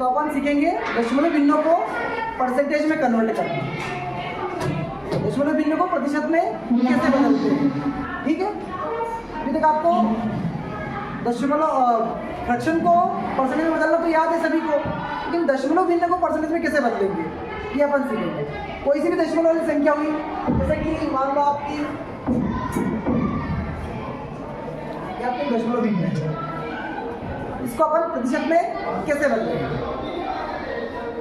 तो अपन सीखेंगे दशमलव भिन्नों को परसेंटेज में कन्वर्ट करना, दशमलव भिन्नों को प्रतिशत में कैसे बदलते हैं। ठीक है, अभी तक आपको दशमलव फ्रैक्शन को परसेंटेज में बदलना तो याद है सभी को, लेकिन दशमलव भिन्न को परसेंटेज में कैसे बदलेंगे ये अपन सीखेंगे। कोई सी भी दशमलव वाली संख्या हुई, जैसे कि मान लो आपकी दशमलव भिन्न है, इसको अपन प्रतिशत में कैसे बदलेंगे।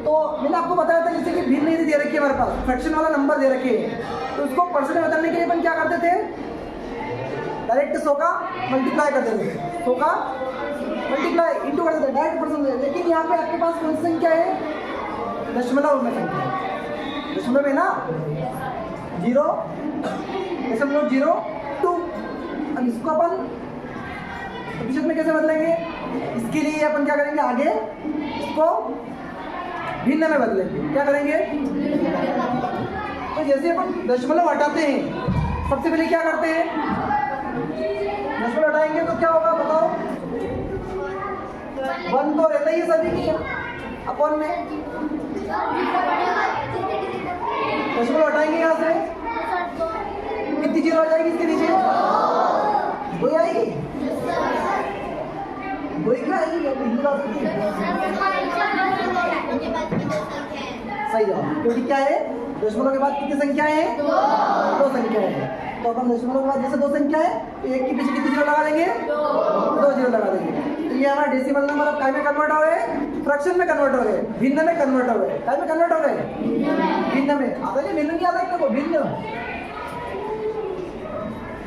तो मैंने आपको बताया था जैसे कि भिन्न यदि दे रखी है हमारे पास, फ्रैक्शन वाला नंबर दे रखे हैं, तो उसको परसेंट में बदलने के लिए अपन क्या करते थे, डायरेक्ट 100 का मल्टीप्लाई करते थे, 100 का मल्टीप्लाई इंटू करते थे डायरेक्ट परसेंट। लेकिन यहाँ पे आपके पास कौन सी संख्या है, दशमलव में संख्या, दशमलव है ना, 0.02। अब इसको अपन प्रतिशत में कैसे बदलेंगे, इसके लिए अपन क्या करेंगे, आगे इसको भिन्न में बदलेंगे। क्या करेंगे, तो जैसे अपन दशमलव हटाते हैं, सबसे पहले क्या करते हैं, दशमलव हटाएंगे तो क्या होगा बताओ, 1 तो रहता ही है सभी की अपन में, दशमलव हटाएंगे यहाँ से, कितनी जीरो आ जाएगी इसके नीचे, 2 आएगी, 2 क्या आएगी, सही जवाब, क्योंकि क्या है, दशमलव के बाद कितनी संख्याएं हैं, 2 संख्याएं हैं। तो अपन दशमलव के बाद जैसे 2 संख्या है, तो एक के पीछे कितनी जीरो लगा देंगे, 2 जीरो लगा देंगे। तो ये हमारा डेसिमल नंबर अब काय में कन्वर्ट हो गए, फ्रैक्शन में कन्वर्ट हो गए, भिन्न में कन्वर्ट हो गए, काय में कन्वर्ट हो गए, भिन्न में। आता नहीं, भिन्न नहीं आता है, भिन्न,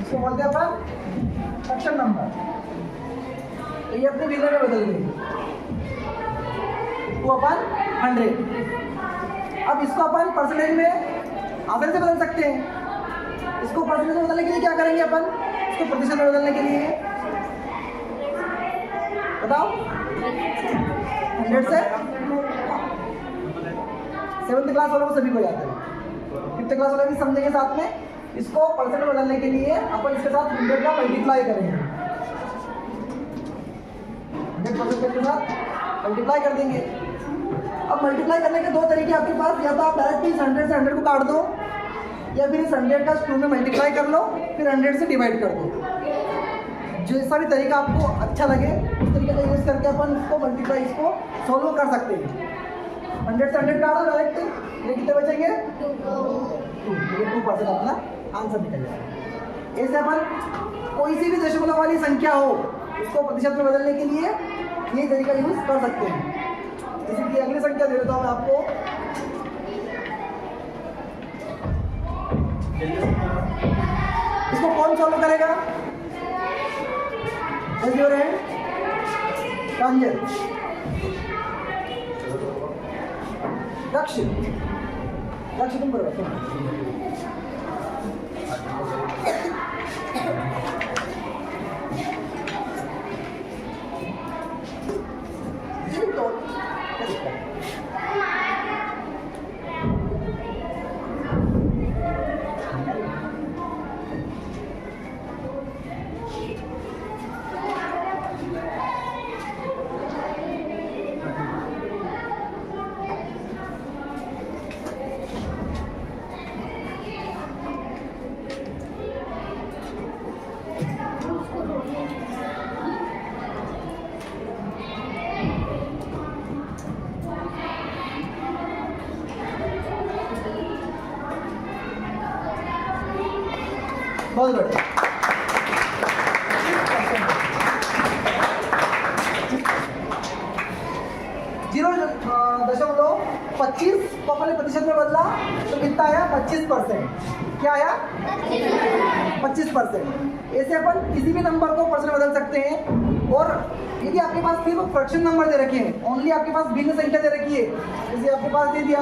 इसको बोलते हैं अपन फ्रैक्शन नंबर। तो ये अपने भिन्न में बदल गए, 2/100। अब इसको अपन परसेंटेज में आसानी से बदल सकते हैं। इसको परसेंटेज में बदलने के लिए क्या करेंगे अपन, इसको प्रतिशत में बदलने के लिए बताओ, 100 से 7th क्लास वालों को सभी को याद है, 5th क्लास वाले भी समझेंगे साथ में। इसको परसेंट में बदलने के लिए अपन इसके साथ 100 का मल्टीप्लाई करेंगे, 100% के साथ मल्टीप्लाई कर देंगे। अब मल्टीप्लाई करने के 2 तरीके आपके पास, या तो आप डायरेक्ट इस 100 से 100 को काट दो, या फिर इस 100 का 2 में मल्टीप्लाई कर लो, फिर 100 से डिवाइड कर दो। जैसा भी तरीका आपको अच्छा लगे उस तरीके का यूज़ करके अपन इसको मल्टीप्लाई, इसको सॉल्व कर सकते हैं। 100 से 100 काट दो डायरेक्ट, ये कितने बचेंगे, 2, ये 2% अपना आंसर निकल जाएगा। ऐसे अपन कोई सी भी दशमलव वाली संख्या हो, उसको प्रतिशत में बदलने के लिए ये तरीका यूज़ कर सकते हैं। जैसे कि अगली संख्या दे देता हूँ मैं आपको, इसको कौन सॉल्व करेगा, रेज़ योर हैंड, प्रांजल, दक्ष, तुम करो। बहुत बढ़िया, 0.25 को अपने प्रतिशत में बदला तो कितना आया, 25%। क्या आया, 25%। ऐसे अपन किसी भी नंबर को परसेंट में बदल सकते हैं। और यदि आपके पास सिर्फ फ्रैक्शन नंबर दे रखे हैं, ओनली आपके पास भिन्न संख्या दे रखी है, जैसे आपके पास दे दिया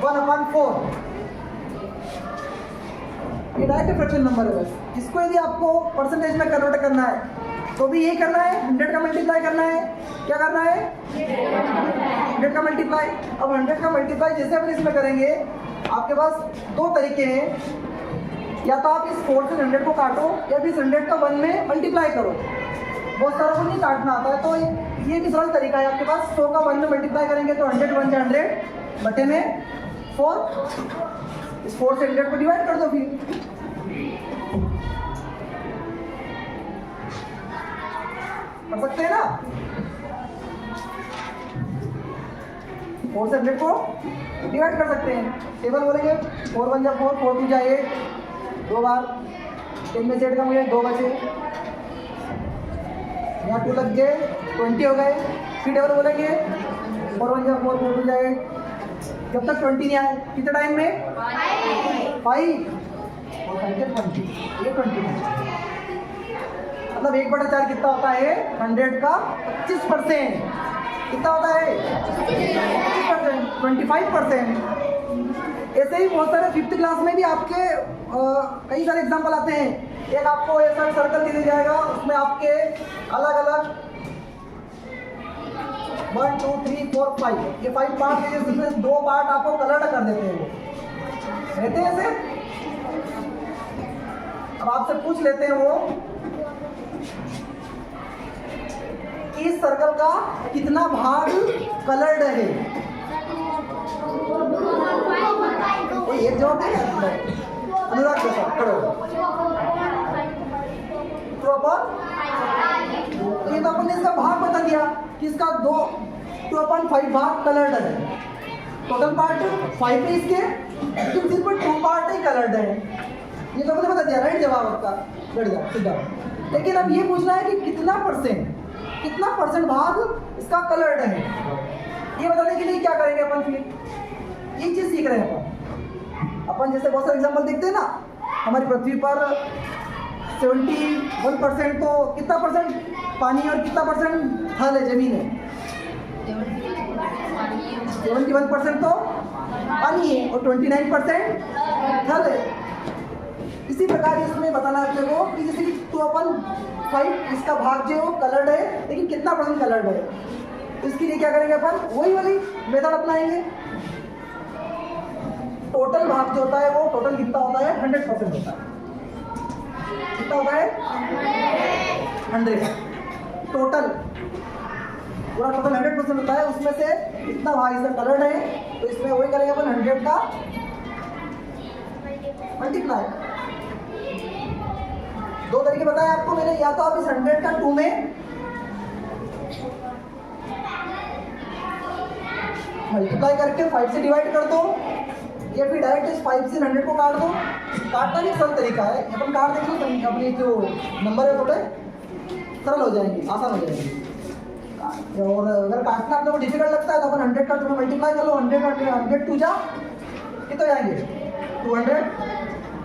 1/4, ये डायरेक्ट फ्रैक्शन नंबर है बस। इसको यदि आपको परसेंटेज में कन्वर्ट करना है तो भी यही करना है, 100 का मल्टीप्लाई करना है। क्या करना है, 100 का मल्टीप्लाई। अब 100 का मल्टीप्लाई जैसे अपन इसमें करेंगे, आपके पास 2 तरीके हैं, या तो आप इस 4 से 100 को काटो, या फिर इस 100 का 1 में मल्टीप्लाई करो। बहुत सारा को नहीं काटना आता है, तो ये भी सरल तरीका है आपके पास। 100 का 1 में मल्टीप्लाई करेंगे तो 100 1 100 बटे में 4, इस 4 से 100 को डिवाइड कर दो फिर। कर सकते हैं ना, 4 से 100 को डिवाइड कर सकते हैं। टेबल बोलेंगे 4 1 जा 4, 4 2 जा 8, 2 बार 10 में से 8 का मुझे 2 बचे, यहाँ 2 लग गए, 20 हो गए। फिर टेबल बोलेंगे 4 1 जा 4, 4 2 जा 8, जब तक 20 नहीं आए कितने टाइम में 5 और 5 ये 20। मतलब 1/4 कितना होता है 100 का 25%। कितना होता है 25%, 25%। ऐसे ही बहुत सारे 5th क्लास में भी आपके कई सारे एग्जाम्पल आते हैं। एक आपको ऐसा सर्कल दे दिया जाएगा, उसमें आपके अलग अलग 1 2 3 4 5 ये 5 पार्ट है, जिसमें 2 पार्ट आपको कलर कर देते हैं। वो रहते हैं ऐसे। अब आपसे पूछ लेते हैं वो इस सर्कल का कितना भाग कलर्ड है। एक जवाब है अनुराग जैसा करो तो ये तो अपन ने इसका भाग बता दिया कि इसका 2/5 भाग कलर्ड है। टोटल पार्ट 5 है इसके, लेकिन सिर्फ 2 पार्ट ही कलर्ड है। ये तो आपने बता दिया, राइट जवाब आपका, बैठ जाओ सीधा। लेकिन अब ये पूछना है कि कितना परसेंट भाग इसका कलर्ड है। ये बताने के लिए क्या करेंगे अपन, फिर ये चीज सीख रहे हैं अपन जैसे बहुत सारे एग्जाम्पल देखते हैं ना, हमारी पृथ्वी पर 71% तो कितना परसेंट पानी और कितना परसेंट थल है, जमीन है। 71% तो पानी है और 29% थल है। इसी प्रकार इसमें बताना है अपने को कि जैसे कि 2/5 इसका भाग जो है वो कलर्ड है, लेकिन कितना परसेंट कलर्ड है। तो इसके लिए क्या करेंगे अपन, वही वाली मेथड अपनाएंगे। टोटल भाग जो होता है वो टोटल कितना होता है 100% होता है। कितना होता है 100 टोटल, पूरा टोटल 100% होता है। उसमें से इतना भाग इसका कलर्ड है, तो इसमें वही करेंगे अपन 100 का मल्टीप्लाई। 2 तरीके बताए आपको मैंने, या तो आप इस 100 का 2 में मल्टीप्लाई करके 5 से डिवाइड कर दो, या फिर डायरेक्ट इस 5 से 100 को काट दो। काटना भी सरल तरीका है, अपन काट देंगे तो अपने जो नंबर है थोड़े सरल हो जाएंगे, आसान हो जाएंगे। और अगर काटना आपको डिफिकल्ट लगता है तो अपन 100 का 2 में मल्टीप्लाई कर लो। 100 2 जा कितने जाएंगे 200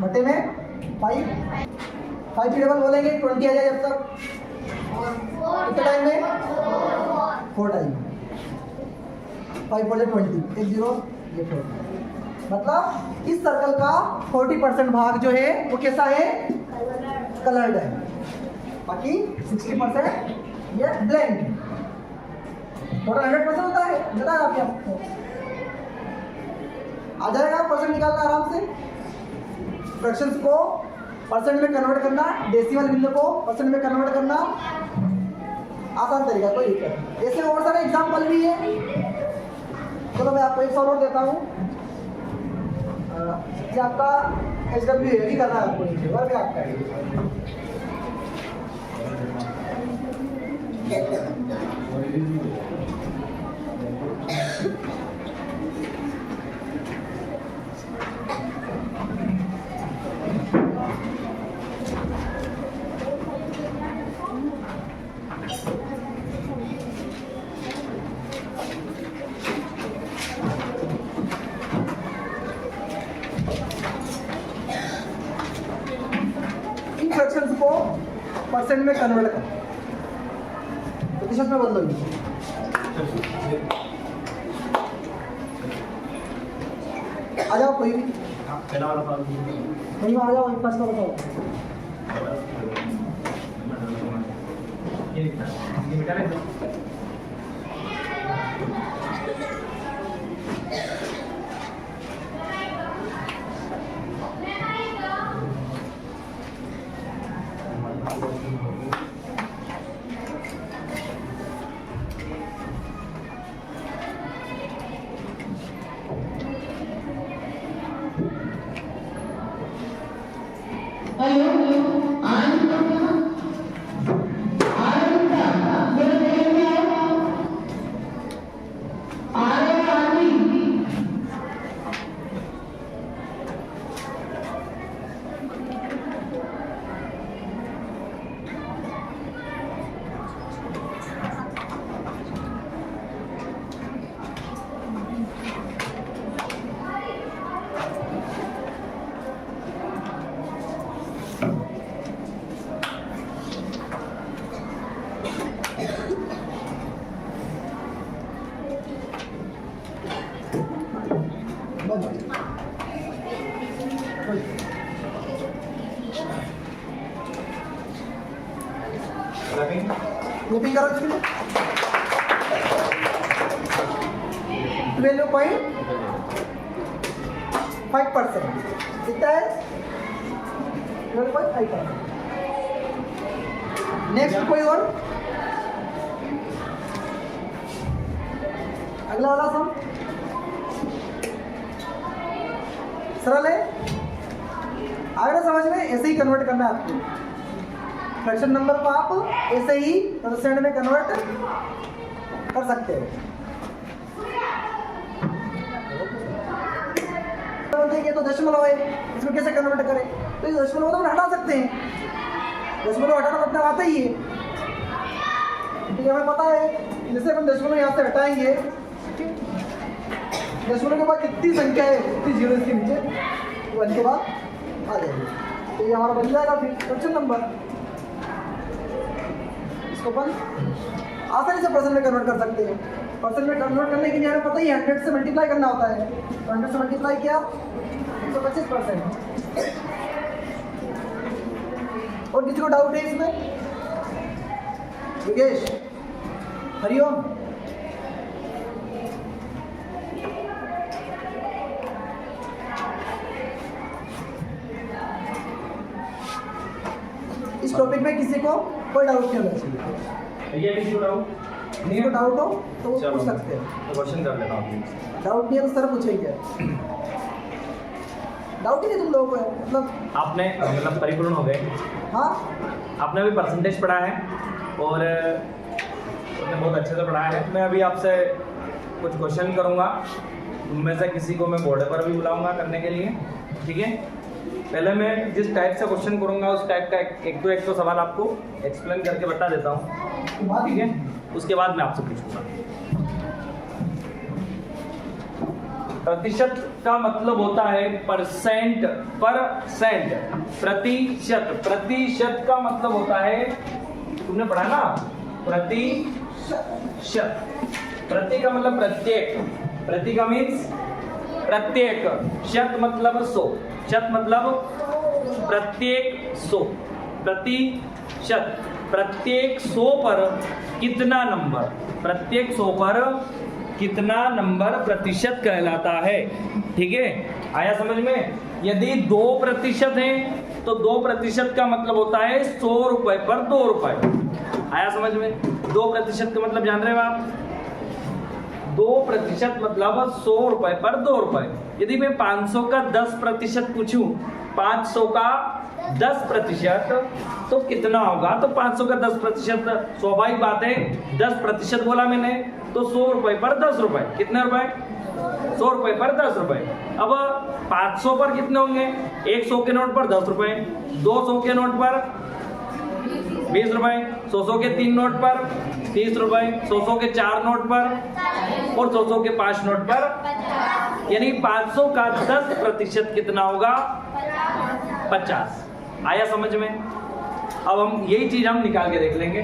बटे में 5 की डबल बोलेंगे 20 आ जाए जब तक कितने टाइम में 4 टाइम। 5 4 20 1 0 ये 4। मतलब इस सर्कल का 40% भाग जो है वो कैसा है कलर्ड है, बाकी 60% ये ब्लैंक है। टोटल 100% होता है, बताया आपको आ जाएगा परसेंट निकालना आराम से। फ्रैक्शंस को परसेंट में कन्वर्ट करना, डेसिमल बिंदु को परसेंट में कन्वर्ट करना आसान तरीका, कोई दिक्कत नहीं। ऐसे और सारे एग्जाम्पल भी है। चलो मैं आपको एक सवाल और देता हूँ। ये आपका HW है, करना है आपको, वर्ग है आपका। फ्रैक्शंस को परसेंट में कन्वर्ट कर, प्रतिशत में बदलो। आ जाओ कोई भी, पहला वाला सवाल नहीं आ जाओ, फर्स्ट का बताओ। ये मिटा लेते ग्रुपिंग करो इसके लिए 12.5%। कितना है? 12.5%। नेक्स्ट कोई और? अगला वाला सम सरल है, आगे समझ में। ऐसे ही कन्वर्ट करना है आपको, फ्रैक्शन नंबर को आप ऐसे ही परसेंट में कन्वर्ट कर सकते हैं। देखिए तो दशमलव है, इसमें कैसे कन्वर्ट करें? तो ये दशमलव तो हटा सकते हैं, दशमलव हटाना अपने आता ही है, ठीक है, हमें पता है। जैसे अपन दशमलव यहाँ से हटाएंगे, दशमलव के बाद कितनी संख्या है, कितनी जीरो इसके नीचे, तो 1 के बाद आ जाएगी, तो ये हमारा बन जाएगा फिर फ्रैक्शन नंबर। इसको अपन आसानी से परसेंट में कन्वर्ट कर सकते हैं। परसेंट में कन्वर्ट करने के लिए हमें पता ही 100 से मल्टीप्लाई करना होता है, तो 100 से मल्टीप्लाई किया 125%। और किसी को डाउट है इसमें? योगेश, हरिओम, इस टॉपिक में किसी को कोई डाउट नहीं होना चाहिए। ये भी क्यों डाउट किसी को डाउट हो तो वो चलो, पूछ सकते हैं। तो क्वेश्चन कर लेता हूँ। डाउट नहीं है तो सर पूछेंगे। डाउट ही नहीं तुम लोगों को है, मतलब आपने मतलब परिपूर्ण हो गए, हाँ आपने अभी परसेंटेज पढ़ा है और आपने बहुत अच्छे से पढ़ाया है। मैं अभी आपसे कुछ क्वेश्चन करूँगा, उनमें से किसी को मैं बोर्ड पर भी बुलाऊंगा करने के लिए, ठीक है। पहले मैं जिस टाइप से क्वेश्चन करूँगा उस टाइप का एक तो सवाल आपको एक्सप्लेन करके बता देता हूँ, ठीक है। उसके बाद मैं आपसे पूछूंगा। प्रतिशत का मतलब होता है परसेंट, प्रतिशत। प्रतिशत का मतलब होता है, तुमने पढ़ा ना, प्रतिशत। प्रति का मतलब प्रत्येक, प्रति का मीन्स प्रत्येक, शत मतलब 100, शत मतलब प्रत्येक 100, प्रतिशत। प्रत्येक 100 पर कितना नंबर, प्रत्येक 100 पर कितना नंबर प्रतिशत कहलाता है, ठीक है। आया समझ में? यदि 2% है तो 2% का मतलब होता है 100 रुपए पर 2 रुपए। आया समझ में? 2% का मतलब जान रहे हो आप? 2% मतलब 100 रुपए पर 2 रुपए। यदि मैं 500 का 10% पूछूं, 500 का 10% तो कितना होगा? तो 500 का 10%, स्वाभाविक बात है 10% बोला मैंने, तो 100 रुपए पर 10 रुपए। कितने रुपए? 100 रुपए पर 10 रुपए। अब 500 पर कितने होंगे? 100 के नोट पर 10 रुपए, 200 के नोट पर 20 रुपए, 100 के 3 नोट पर 30 रुपए, 100 के 4 नोट पर और 100 के 5 नोट पर, यानी 500 का 10% कितना होगा? 50। आया समझ में? अब हम यही चीज हम निकाल के देख लेंगे।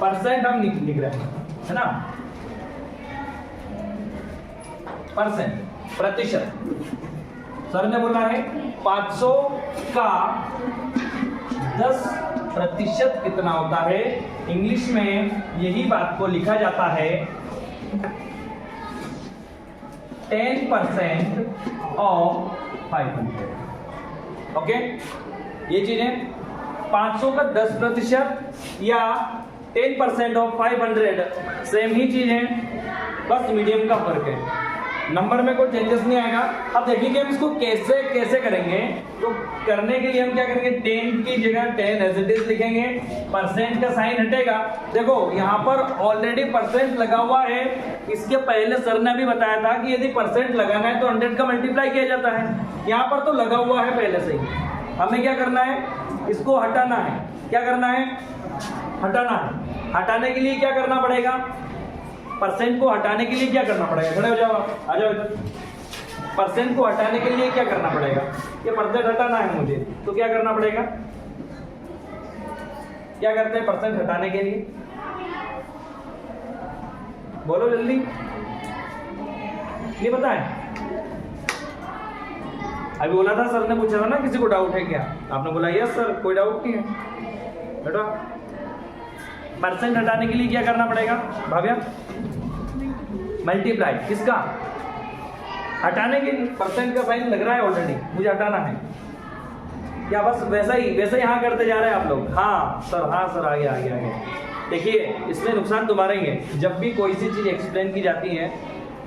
परसेंट हम लिख रहे हैं, है ना। परसेंट, प्रतिशत। सर ने बोला है 500 का 10% कितना होता है। इंग्लिश में यही बात को लिखा जाता है 10% ऑफ 500। ओके, ये चीजें 500 का 10% या 10% ऑफ 500 सेम ही चीज है, बस मीडियम का फर्क है। नंबर में कोई चेंजेस नहीं आएगा। अब देखेंगे हम इसको कैसे कैसे करेंगे। तो करने के लिए हम क्या करेंगे, 10 की जगह 10 एज इट इज लिखेंगे, परसेंट का साइन हटेगा। देखो यहाँ पर ऑलरेडी परसेंट लगा हुआ है। इसके पहले सर ने भी बताया था कि यदि परसेंट लगाना है तो 100 का मल्टीप्लाई किया जाता है। यहाँ पर तो लगा हुआ है पहले से ही। हमें क्या करना है, इसको हटाना है। क्या करना है? हटाना है। हटाने के लिए क्या करना पड़ेगा? परसेंट को हटाने के लिए क्या करना पड़ेगा? खड़े हो जाओ आप, आ जाओ इधर। परसेंट को हटाने के लिए क्या करना पड़ेगा? ये परसेंट हटाना है मुझे, तो क्या करना पड़ेगा? क्या करते हैं परसेंट हटाने के लिए? बोलो जल्दी, नहीं पता है? अभी बोला था सर ने, पूछा था ना किसी को डाउट है क्या, आपने बोला यस सर, कोई डाउट नहीं है। बेटा परसेंट हटाने के लिए क्या करना पड़ेगा भाव्या? मल्टीप्लाई किसका? हटाने के लिए। परसेंट का साइन लग रहा है ऑलरेडी, मुझे हटाना है क्या? बस वैसा ही हाँ करते जा रहे हैं आप लोग। हाँ सर, हाँ सर, आगे आगे आगे। देखिए इसमें नुकसान तुम्हारे ही है। जब भी कोई सी चीज़ एक्सप्लेन की जाती है,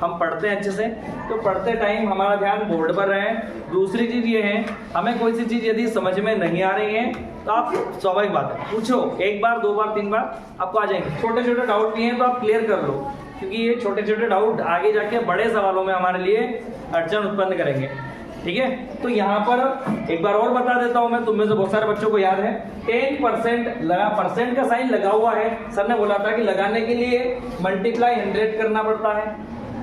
हम पढ़ते हैं अच्छे से, तो पढ़ते टाइम हमारा ध्यान बोर्ड पर रहे। दूसरी चीज़ ये है, हमें कोई सी चीज़ यदि समझ में नहीं आ रही है तो आप स्वाभाविक बात है पूछो, 1 बार 2 बार 3 बार आपको आ जाएंगे। छोटे छोटे डाउट भी हैं तो आप क्लियर कर लो, क्योंकि ये छोटे छोटे डाउट आगे जाके बड़े सवालों में हमारे लिए अड़चन उत्पन्न करेंगे। ठीक है, तो यहाँ पर एक बार और बता देता हूँ मैं, तुम में से बहुत सारे बच्चों को याद है 10% लगा, परसेंट का साइन लगा हुआ है। सर ने बोला था कि लगाने के लिए मल्टीप्लाई 100 करना पड़ता है।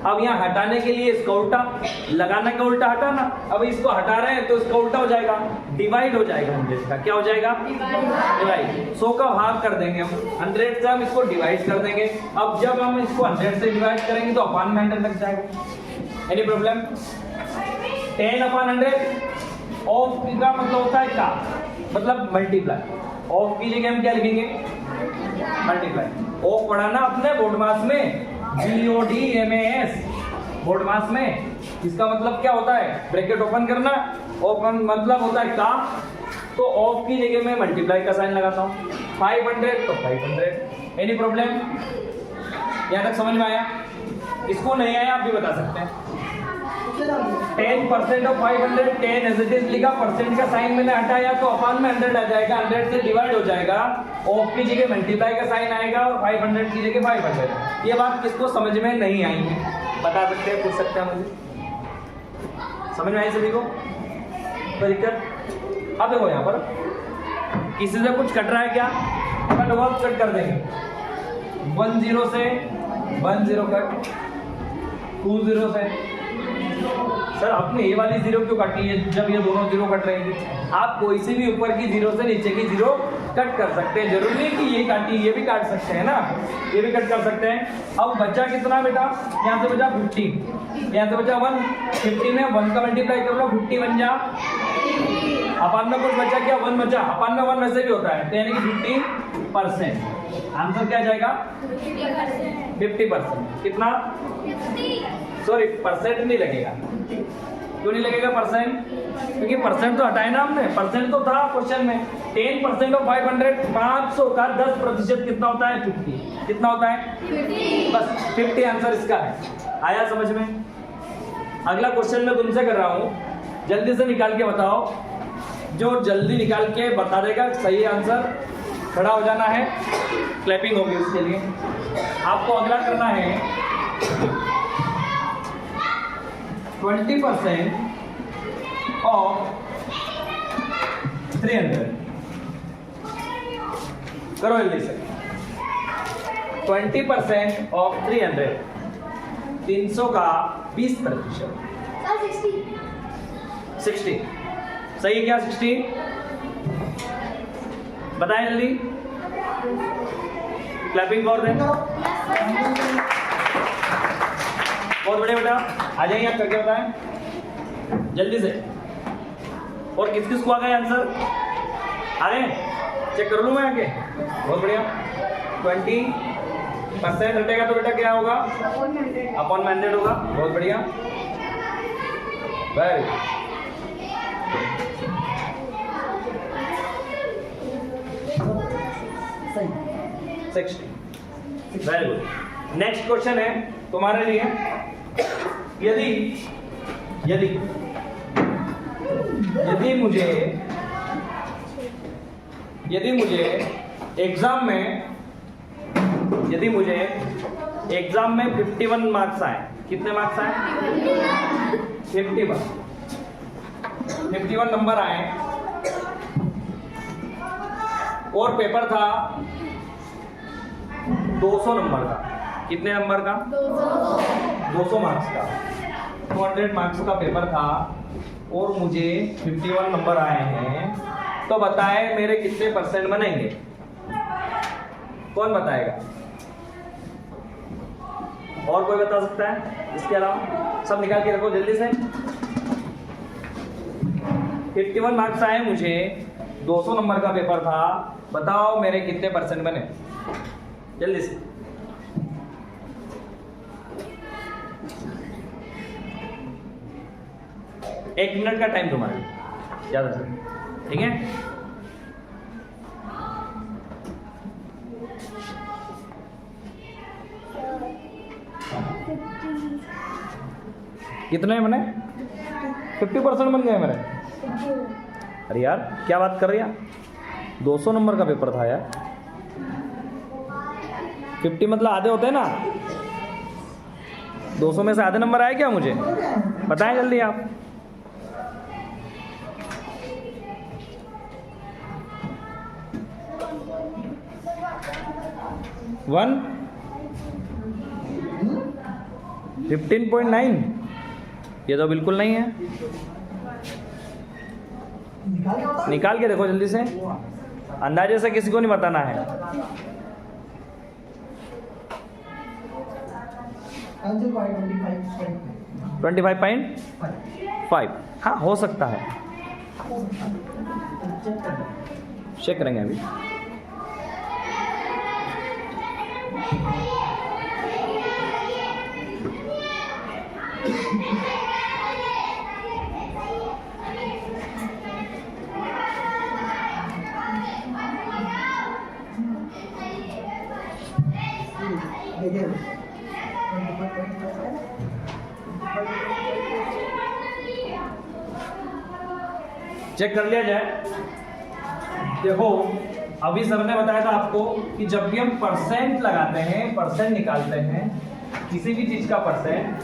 अब यहाँ हटाने के लिए इसका उल्टा, लगाने का उल्टा हटाना। अब इसको हटा रहे हैं तो इसका उल्टा हो जाएगा, डिवाइड हो जाएगा 100 का। क्या हो जाएगा? डिवाइड। 100 का भाग कर देंगे हम, 100 से हम इसको डिवाइड कर देंगे। अब जब हम इसको 100 से डिवाइड करेंगे तो अपान में 100 लग जाएगा। Any problem? 10/100 ऑफ का मतलब होता है का, मतलब मल्टीप्लाई। ऑफ की जगह हम क्या लिखेंगे? मल्टीप्लाई। ऑफ पढ़ाना अपने बोर्ड मास में, BODMAS बोर्ड मास में। इसका मतलब क्या होता है? ब्रैकेट ओपन करना, ओपन मतलब होता है का। तो ऑफ की जगह में मल्टीप्लाई का साइन लगाता हूँ। 500 तो 500। Any problem? यहाँ तक समझ में आया? इसको नहीं आया आप भी बता सकते हैं। 10% ऑफ 500, 10 एज इट इज लिखा, परसेंट का साइन मैंने हटाया तो अपान में 100 आ जाएगा, 100 से डिवाइड हो जाएगा, ऑफ की जगह मल्टीप्लाई का साइन आएगा और 500 की जगह 500। ये बात किसको समझ में नहीं आई है बता सकते हैं, पूछ सकते हैं मुझे? समझ में आई सभी को? कोई दिक्कत? अब देखो यहाँ पर किसी से कुछ कट रहा है क्या? कट हुआ कट कर देंगे। 10 से 10 कट, 20 से। सर आपने ये वाली 0 क्यों काटी है जब ये दोनों 0 कट रही थी? आप कोई सी भी ऊपर की 0 से नीचे की 0 कट कर सकते हैं, जरूरी नहीं कि ये काटी, ये भी काट सकते हैं ना, ये भी कट कर सकते हैं। अब बचा कितना बेटा? यहाँ से बचा 50, यहाँ से बचा 1, 50 में 1 का मल्टीप्लाई कर लो, 50 बन जा। अपान में कुछ बचा क्या? 1 बचा। अपान में 1 वैसे भी होता है, तो यानी कि 50%। आंसर क्या जाएगा? 50%। कितना? सॉरी परसेंट नहीं लगेगा। क्यों नहीं लगेगा परसेंट? क्योंकि परसेंट तो हटाए ना हमने, परसेंट तो था क्वेश्चन में। 10% ऑफ 500, 500 का 10% कितना होता है? 50। कितना होता है? 50। बस 50 आंसर इसका है। आया समझ में? अगला क्वेश्चन मैं तुमसे कर रहा हूँ, जल्दी से निकाल के बताओ। जो जल्दी निकाल के बता देगा सही आंसर, खड़ा हो जाना है, क्लैपिंग होगी उसके लिए। आपको अगला करना है 20% ऑफ 300। करो जल्दी से। 20% ऑफ 300, 300 का 20%। 60 सही है क्या? 60 बताएं जल्दी, क्लैपिंग कर दें। बहुत बढ़िया बेटा, आ जाइए आप करके बताएं जल्दी से। और किस किस को आ गए आंसर? आ गए? चेक कर लूँ मैं आके। बहुत बढ़िया। 20% हटेगा तो बेटा क्या होगा? अपॉन 100 होगा। बहुत बढ़िया, very good. 60 very good. Next question है तुम्हारे लिए। यदि मुझे एग्जाम में 51 मार्क्स आए, कितने मार्क्स आए? 51 नंबर आए और पेपर था 200 नंबर का। कितने नंबर का? 200 मार्क्स का। 200 मार्क्स का पेपर था और मुझे 51 नंबर आए हैं, तो बताए मेरे कितने परसेंट बनेंगे? कौन बताएगा? और कोई बता सकता है इसके अलावा? सब निकाल के रखो जल्दी से। 51 मार्क्स आए मुझे, 200 नंबर का पेपर था। बताओ मेरे कितने परसेंट बने जल्दी से। एक मिनट का टाइम तुम्हारा, ज़्यादा से, ठीक है? कितने बने? 50% बन गए मेरे। अरे यार क्या बात कर रही है, 200 नंबर का पेपर था यार। 50 मतलब आधे होते हैं ना, 200 में से आधे नंबर आए क्या मुझे? बताएं जल्दी आप। वन 15.9, ये तो बिल्कुल नहीं है। निकाल के देखो जल्दी से, अंदाजे से किसी को नहीं बताना है। आंसर 25.5, हाँ हो सकता है, चेक करेंगे अभी। चेक कर लिया जाए। देखो अभी सर ने बताया था आपको कि जब भी हम परसेंट लगाते हैं, परसेंट निकालते हैं किसी भी चीज का परसेंट,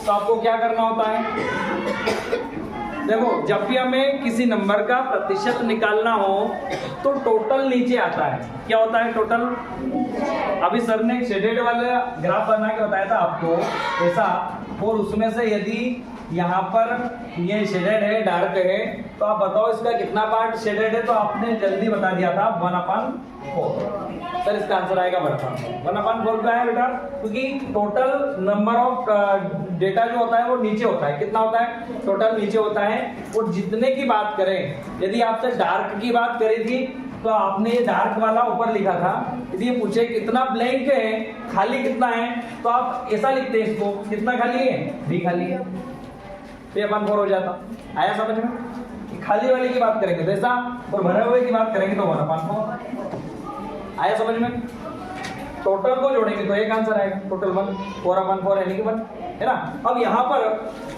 तो आपको क्या करना होता है? देखो जब भी हमें किसी नंबर का प्रतिशत निकालना हो तो टोटल नीचे आता है। क्या होता है टोटल? अभी सर ने शेडेड वाला ग्राफ बना के बताया था आपको ऐसा, और उसमें से यदि यहाँ पर ये शेडेड है, डार्क है, तो आप बताओ इसका कितना पार्ट शेडेड है? तो आपने जल्दी बता दिया था 1/4। सर इसका आंसर आएगा 1/4 का है बेटा, क्योंकि टोटल नंबर ऑफ डेटा जो होता है वो नीचे होता है। कितना होता है? टोटल नीचे होता है। और जितने की बात करें, यदि आपसे डार्क की बात करी थी तो आपने ये डार्क वाला ऊपर लिखा था। यदि ये पूछे कितना ब्लैंक है, खाली कितना है, तो आप ऐसा लिखते हैं इसको, कितना खाली है? भी खाली है, तो ये 1/4 हो जाता। आया समझ में? खाली वाले की बात करेंगे तो ऐसा, और भरे हुए की बात करेंगे तो 1/4। आया समझ में? टोटल को जोड़ेंगे तो एक आंसर आएगा, टोटल 4/4 यानी कि 1, है ना? अब यहाँ पर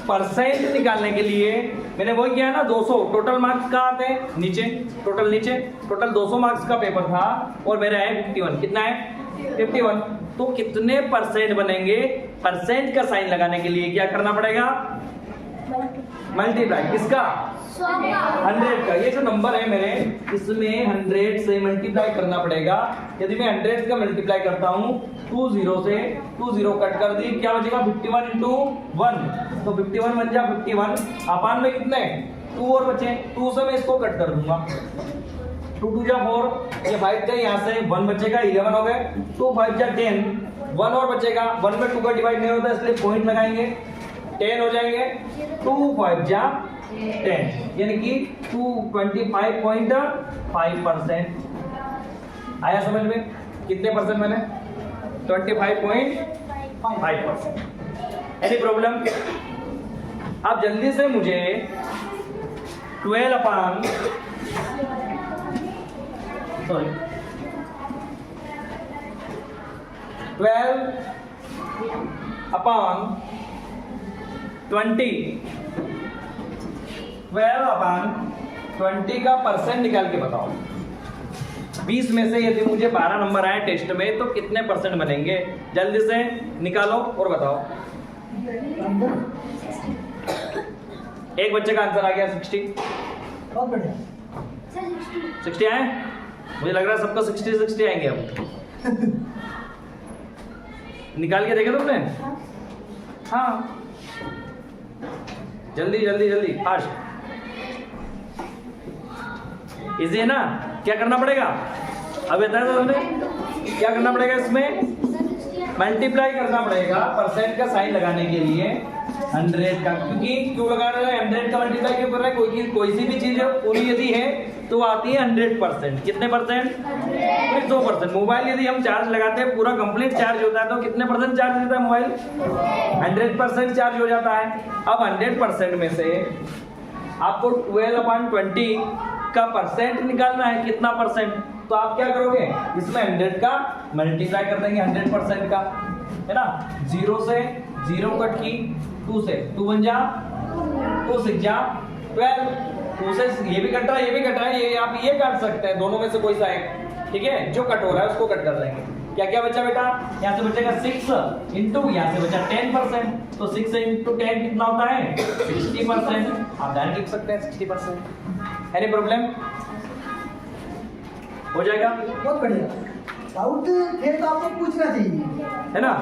परसेंट निकालने के लिए मैंने वही किया ना, 200 टोटल मार्क्स का आते हैं नीचे, टोटल नीचे, टोटल 200 मार्क्स का पेपर था और मेरा है 51। कितना है? 51। तो कितने परसेंट बनेंगे? परसेंट का साइन लगाने के लिए क्या करना पड़ेगा? मल्टीप्लाई। किसका? 100 का। ये जो नंबर है मेरे, इसमें 100 से मल्टीप्लाई करना पड़ेगा। यदि मैं 100 का मल्टीप्लाई करता हूँ 20 से, 20 कट कर दी, क्या बचेगा? 51 × 1, तो 51 बन जा 51 अपान में कितने? 2 और बचे, 2 से मैं इसको कट कर दूंगा, 2 2 जा 4, ये 5 थे, यहाँ से 1 बचेगा, 11 हो गए, 2 5 जा 10, 1 और बचेगा, 1 में 2 का डिवाइड नहीं होता इसलिए पॉइंट लगाएंगे, 10 हो जाएंगे, 2 5 जा 10, यानी कि 25.5%। आया समझ में? कितने परसेंट मैंने? 25.5%। Any problem? आप जल्दी से मुझे 12/20 का परसेंट निकाल के बताओ। 20 में से यदि मुझे 12 नंबर आए टेस्ट में तो कितने परसेंट बनेंगे? जल्दी से निकालो और बताओ। एक बच्चे का आंसर आ गया 60। बहुत बढ़िया। 60 आए? मुझे लग रहा है सबको 60 आएंगे अब। निकाल के देखे तुमने? हाँ जल्दी जल्दी जल्दी, फास्ट। इजी है ना? क्या करना पड़ेगा? अब बताया था तुमने क्या करना पड़ेगा इसमें? मल्टीप्लाई करना पड़ेगा परसेंट का साइन लगाने के लिए 100 का, क्योंकि क्यों लगा रहे हैं 100 का मल्टीप्लाई क्यों कर रहे हैं? कोई सी भी चीज पूरी यदि है तो आती है 100%। कितने परसेंट? 100%। मोबाइल यदि हम चार्ज लगाते हैं पूरा कंप्लीट चार्ज होता है तो कितने परसेंट चार्ज होता है मोबाइल? 100% चार्ज हो जाता है। अब 100% में से आपको 12/20 का परसेंट निकालना है, कितना परसेंट? तो आप क्या करोगे, इसमें 100 का मल्टीप्लाई कर देंगे 100% का, है ना। 0 से 0 कट की, 2 से 2 बन जा, 2 6 जा 12, 2 से ये भी कट रहा है ये भी कट रहा है, ये आप ये काट सकते हैं दोनों में से कोई सा एक, ठीक है। जो कट हो रहा है उसको कट कर देंगे। क्या क्या बचा बेटा? यहाँ से बचेगा 6 इंटू यहाँ से बचा 10%, तो 6 इंटू 10 कितना होता है? 60%। आप ध्यान लिख सकते हैं 60%। Any problem? हो जाएगा? बहुत बढ़िया। डाउट फिर तो आपको पूछना चाहिए, है ना।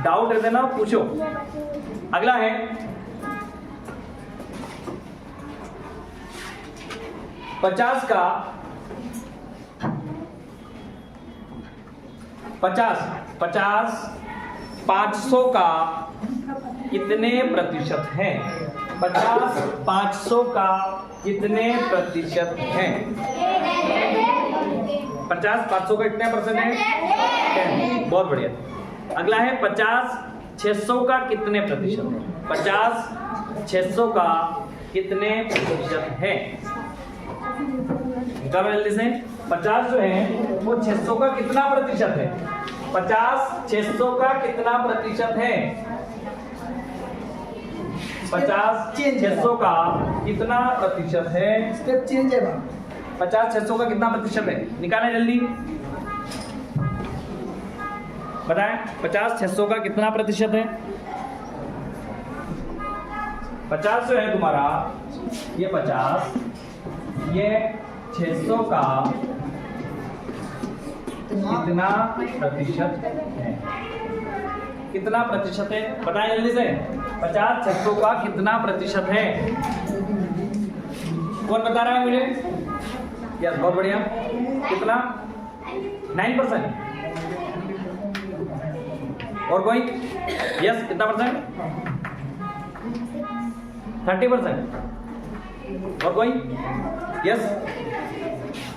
डाउट है ना, पूछो। अगला है 50 का 500 का कितने प्रतिशत है? 50 500 का कितने प्रतिशत है? 50 500 का कितने परसेंट है? 10। बहुत बढ़िया। अगला है 50 600 का कितने प्रतिशत है? 50 600 का कितने प्रतिशत है? निकालो जल्दी से। 50 जो है वो 600 का कितना प्रतिशत है? 50 600 का कितना प्रतिशत है? 50 600 का कितना प्रतिशत है? स्टेप चेंज है। 50 600 का कितना प्रतिशत है? निकालें जल्दी, बताएं। 50 600 का कितना प्रतिशत है? 50 जो है तुम्हारा, ये 50, ये 600 का कितना प्रतिशत है? कितना प्रतिशत है बताएं जल्दी से। 50 600 का कितना प्रतिशत है? कौन बता रहा है मुझे? यस, बहुत बढ़िया। कितना? 9%। और कोई? यस, कितना परसेंट? 30%। और कोई? यस,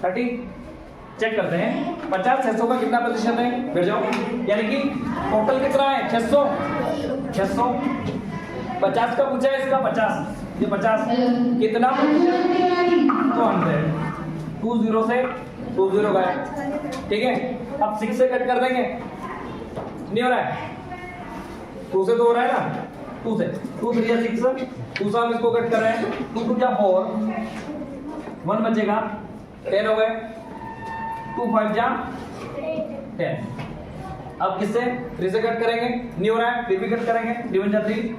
30। चेक करते हैं 50 600 का कितना प्रतिशत है, बैठ जाओ। यानी कि टोटल कितना है? 600। 50 का पूछा है, इसका 50, ये 50 कितना प्रतिशत? तो 100। 20 से 20 गए, ठीक है। अब 6 से कट कर देंगे, नहीं हो रहा है। 2 से तो हो रहा है ना, 2 से 2 3 6, 2 से हम इसको कट कर रहे हैं, 2 2 4, 1 बचेगा, 10 हो गए, 2 5 जा 10। अब किससे? 3 से कट करेंगे, नहीं हो रहा है, फिर भी कट करेंगे, 3 1 जा 3,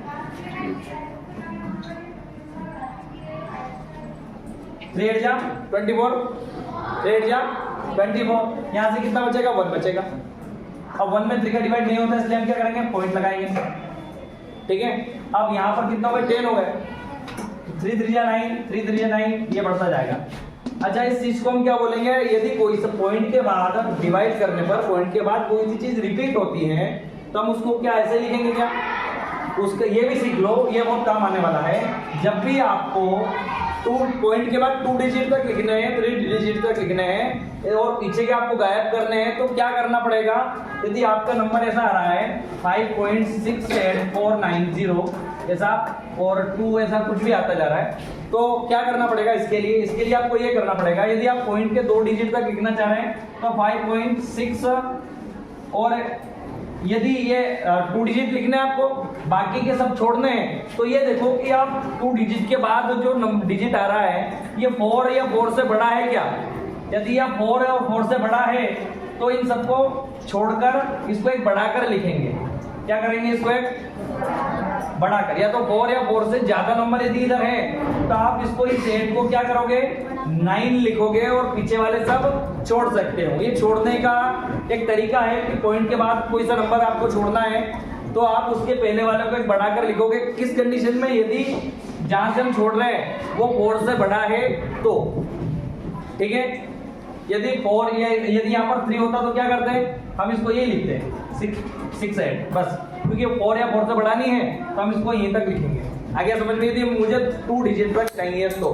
3 8 जा 24, 3 8 जा 24। यहां से कितना बचेगा? 1 बचेगा। अब 1 में 3 का डिवाइड नहीं होता, इसलिए हम क्या करेंगे? पॉइंट लगाएंगे, ठीक है। अब यहाँ पर कितना हो गए? 10 हो गए। 3 3 जा 9, 3 3 जा 9, ये बढ़ता जाएगा। अच्छा, इस चीज को हम क्या बोलेंगे? यदि कोई सा पॉइंट के बाद डिवाइड करने पर पॉइंट के बाद कोई सी चीज रिपीट होती है तो हम उसको क्या ऐसे लिखेंगे क्या? उसका ये भी सीख लो, ये बहुत काम आने वाला है। जब भी आपको 2 पॉइंट के बाद 2 डिजिट तक लिखने हैं, 3 डिजिट तक लिखने हैं और पीछे के आपको गायब करने हैं, तो क्या करना पड़ेगा? यदि आपका नंबर ऐसा आ रहा है 5.68490 ऐसा और 2 ऐसा कुछ भी आता जा रहा है, तो क्या करना पड़ेगा इसके लिए? इसके लिए आपको ये करना पड़ेगा, यदि आप पॉइंट के 2 डिजिट तक लिखना चाह रहे हैं तो 5.6, और यदि ये 2 डिजिट लिखने हैं आपको, बाकी के सब छोड़ने हैं, तो ये देखो कि आप 2 डिजिट के बाद जो डिजिट आ रहा है ये 4 या 4 से बड़ा है क्या? यदि यह 4 और 4 से बड़ा है तो इन सबको छोड़कर इसको एक बढ़ाकर लिखेंगे। क्या करेंगे? इसको एक बढ़ाकर, या तो 4 या 4 से ज्यादा नंबर यदि इधर है तो आप इसको इस 8 को क्या करोगे? 9 लिखोगे और पीछे वाले सब छोड़ सकते हो। ये छोड़ने का एक तरीका है कि पॉइंट के बाद कोई सा नंबर आपको छोड़ना है तो आप उसके पहले वाले को एक बढ़ाकर लिखोगे। किस कंडीशन में? यदि जहां से हम छोड़ रहे हैं वो 4 से बड़ा है तो, ठीक है। यदि 4 यदि यहाँ पर 3 होता तो क्या करते हैं? हम इसको ये लिखते हैं 6 68 बस, क्योंकि 4 या 4 से बड़ा नहीं है तो हम इसको यहीं तक लिखेंगे। आगे समझ में थी, मुझे 2 डिजिट तक चाहिए तो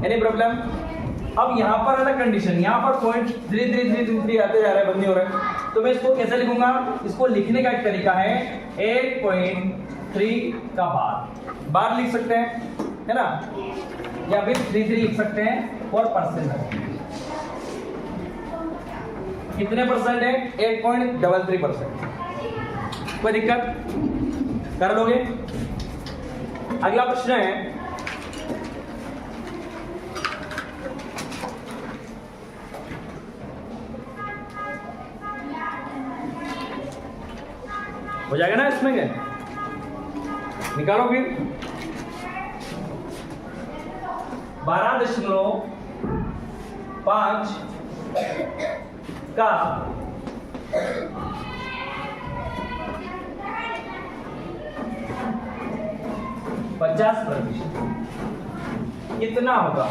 एनी प्रॉब्लम। अब यहाँ पर अलग कंडीशन, यहाँ पर 0.3333 आते जा रहा है, बंद नहीं हो रहा है, तो मैं इसको कैसे लिखूंगा? इसको लिखने का एक तरीका है 8.3 का बार लिख सकते हैं, है ना, या फिर 33 लिख सकते हैं और परसेंट है। कितने परसेंट है? 8.33%। कोई दिक्कत? कर लोगे? अगला प्रश्न है, हो जाएगा ना इसमें? क्या निकालो फिर। 12.5 का 50% कितना होगा?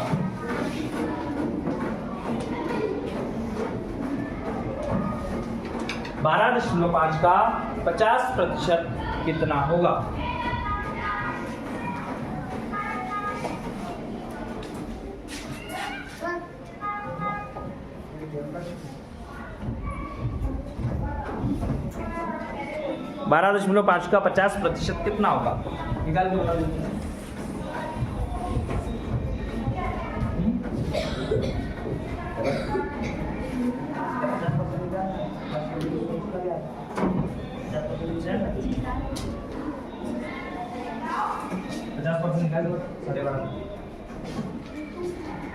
बारह दशमलव 5 का 50% कितना होगा? बारह दशमलव 5 का 50% कितना होगा? निकाल के बता दीजिए।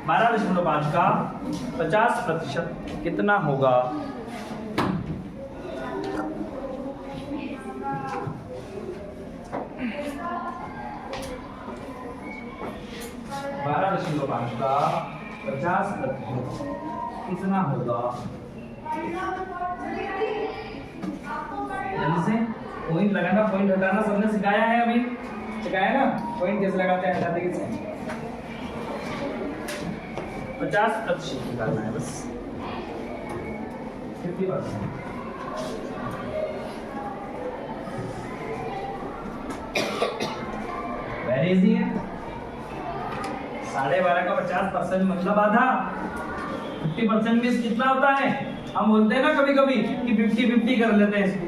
बारह दशमलव 5 का 50% कितना होगा? बारह दशमलव 5 का 50% कितना होगा? जल्दी से पॉइंट लगाना, पॉइंट हटाना सबने सिखाया है, अभी सिखाया ना पॉइंट कैसे लगाते हैं, हटाते कैसे। 50% निकालना है बस, 50%। वेरी इजी है। 12.5 का 50% मतलब आधा। 50% में कितना होता है? हम बोलते हैं ना कभी कभी कि 50-50 कर लेते हैं इसको।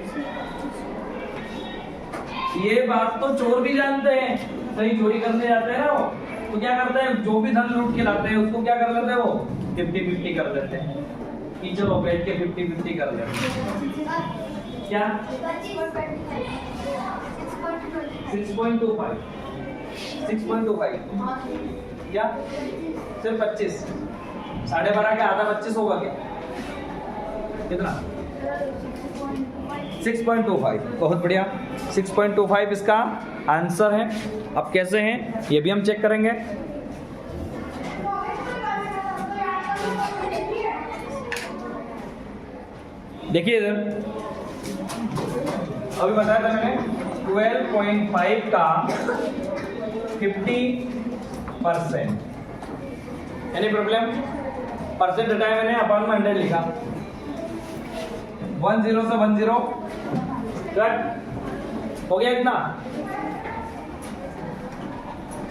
ये बात तो चोर भी जानते हैं, कहीं चोरी करने जाते हैं ना वो, तो क्या करते हैं, जो भी धन लूट के लाते हैं उसको क्या कर लेते हैं, वो 50-50 कर लेते हैं कि चलो बैठ के 50-50 कर लेते हैं। क्या 6.25 क्या सिर्फ 25? 12.5 का आधा 25 होगा क्या? कितना? 6.25। बहुत बढ़िया, 6.25 इसका आंसर है। अब कैसे हैं ये भी हम चेक करेंगे। देखिए इधर अभी बताया था मैंने 12.5 का 50%। Any problem? परसेंट हटाया मैंने, अपॉन में 100 लिखा। 10 से 10 कट हो गया। इतना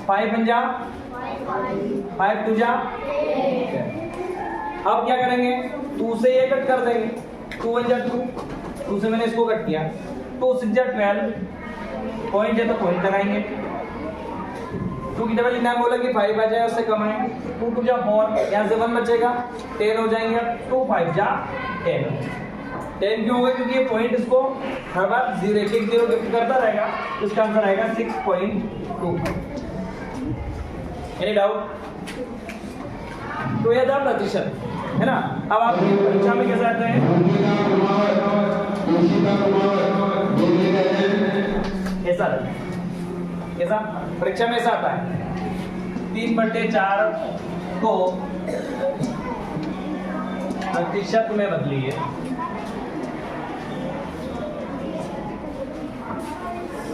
5 बन जा, 5 2 जा। अब क्या करेंगे, 2 से ये कट कर देंगे, 2 1 जा 2, 2 से मैंने इसको कट किया, 2 6 जा 12, पॉइंट है तो पॉइंट लगाएंगे। 2 की डबल इनाम बोला कि 5 आ जाए, उससे कम है। 2 2 जा 4, यहाँ से 1 बचेगा, 10 हो जाएंगे। 2 5 जा 10। 10 क्यों होगा? क्योंकि ये पॉइंट इसको हर बार 0 1 0 गिफ्ट करता रहेगा, तो इसका आंसर आएगा 6.2। Any doubt? तो ये था प्रतिशत, है ना। अब आप परीक्षा में कैसे आते हैं? ऐसा कैसा परीक्षा में ऐसा आता है, 3/4 को प्रतिशत में बदलिए।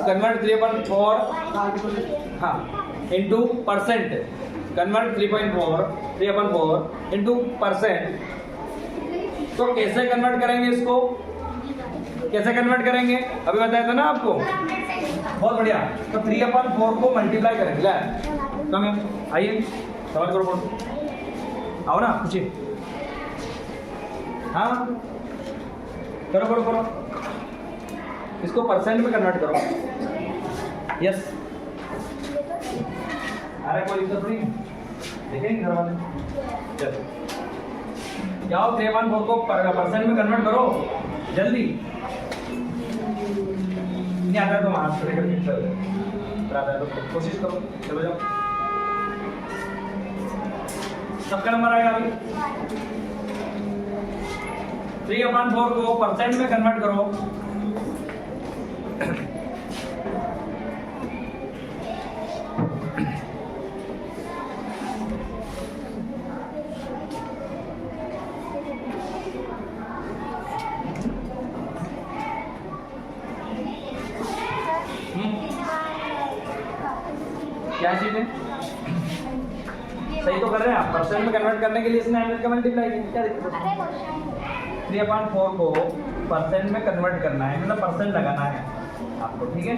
कन्वर्ट 3/4 हाँ into percent, convert 3/4 into percent. तो कैसे कन्वर्ट करेंगे इसको? कैसे कन्वर्ट करेंगे, अभी बताया था ना आपको। बहुत बढ़िया। तो 3/4 को मल्टीप्लाई करेंगे। ले कम है, आइए सवाल करो, बोलो आओ ना, पूछिए। हाँ करो करो करो, इसको परसेंट में कन्वर्ट करो। यस, अरे कोई दिक्कत नहीं, देखेंगे घर वाले। चलो जाओ 3/4 को परसेंट में कन्वर्ट करो जल्दी। नहीं आता है तो हाथ से करके चलो, आता है तो कोशिश करो। चलो जाओ, सबका नंबर आएगा अभी। 3/4 को परसेंट में कन्वर्ट करो। क्या चीज है, सही तो कर रहे हैं आप। परसेंट में कन्वर्ट करने के लिए इसने 100 का मल्टीप्लाई किया, क्या दिक्कत है। 3/4 को परसेंट में कन्वर्ट करना है, मतलब परसेंट लगाना है आपको, ठीक है।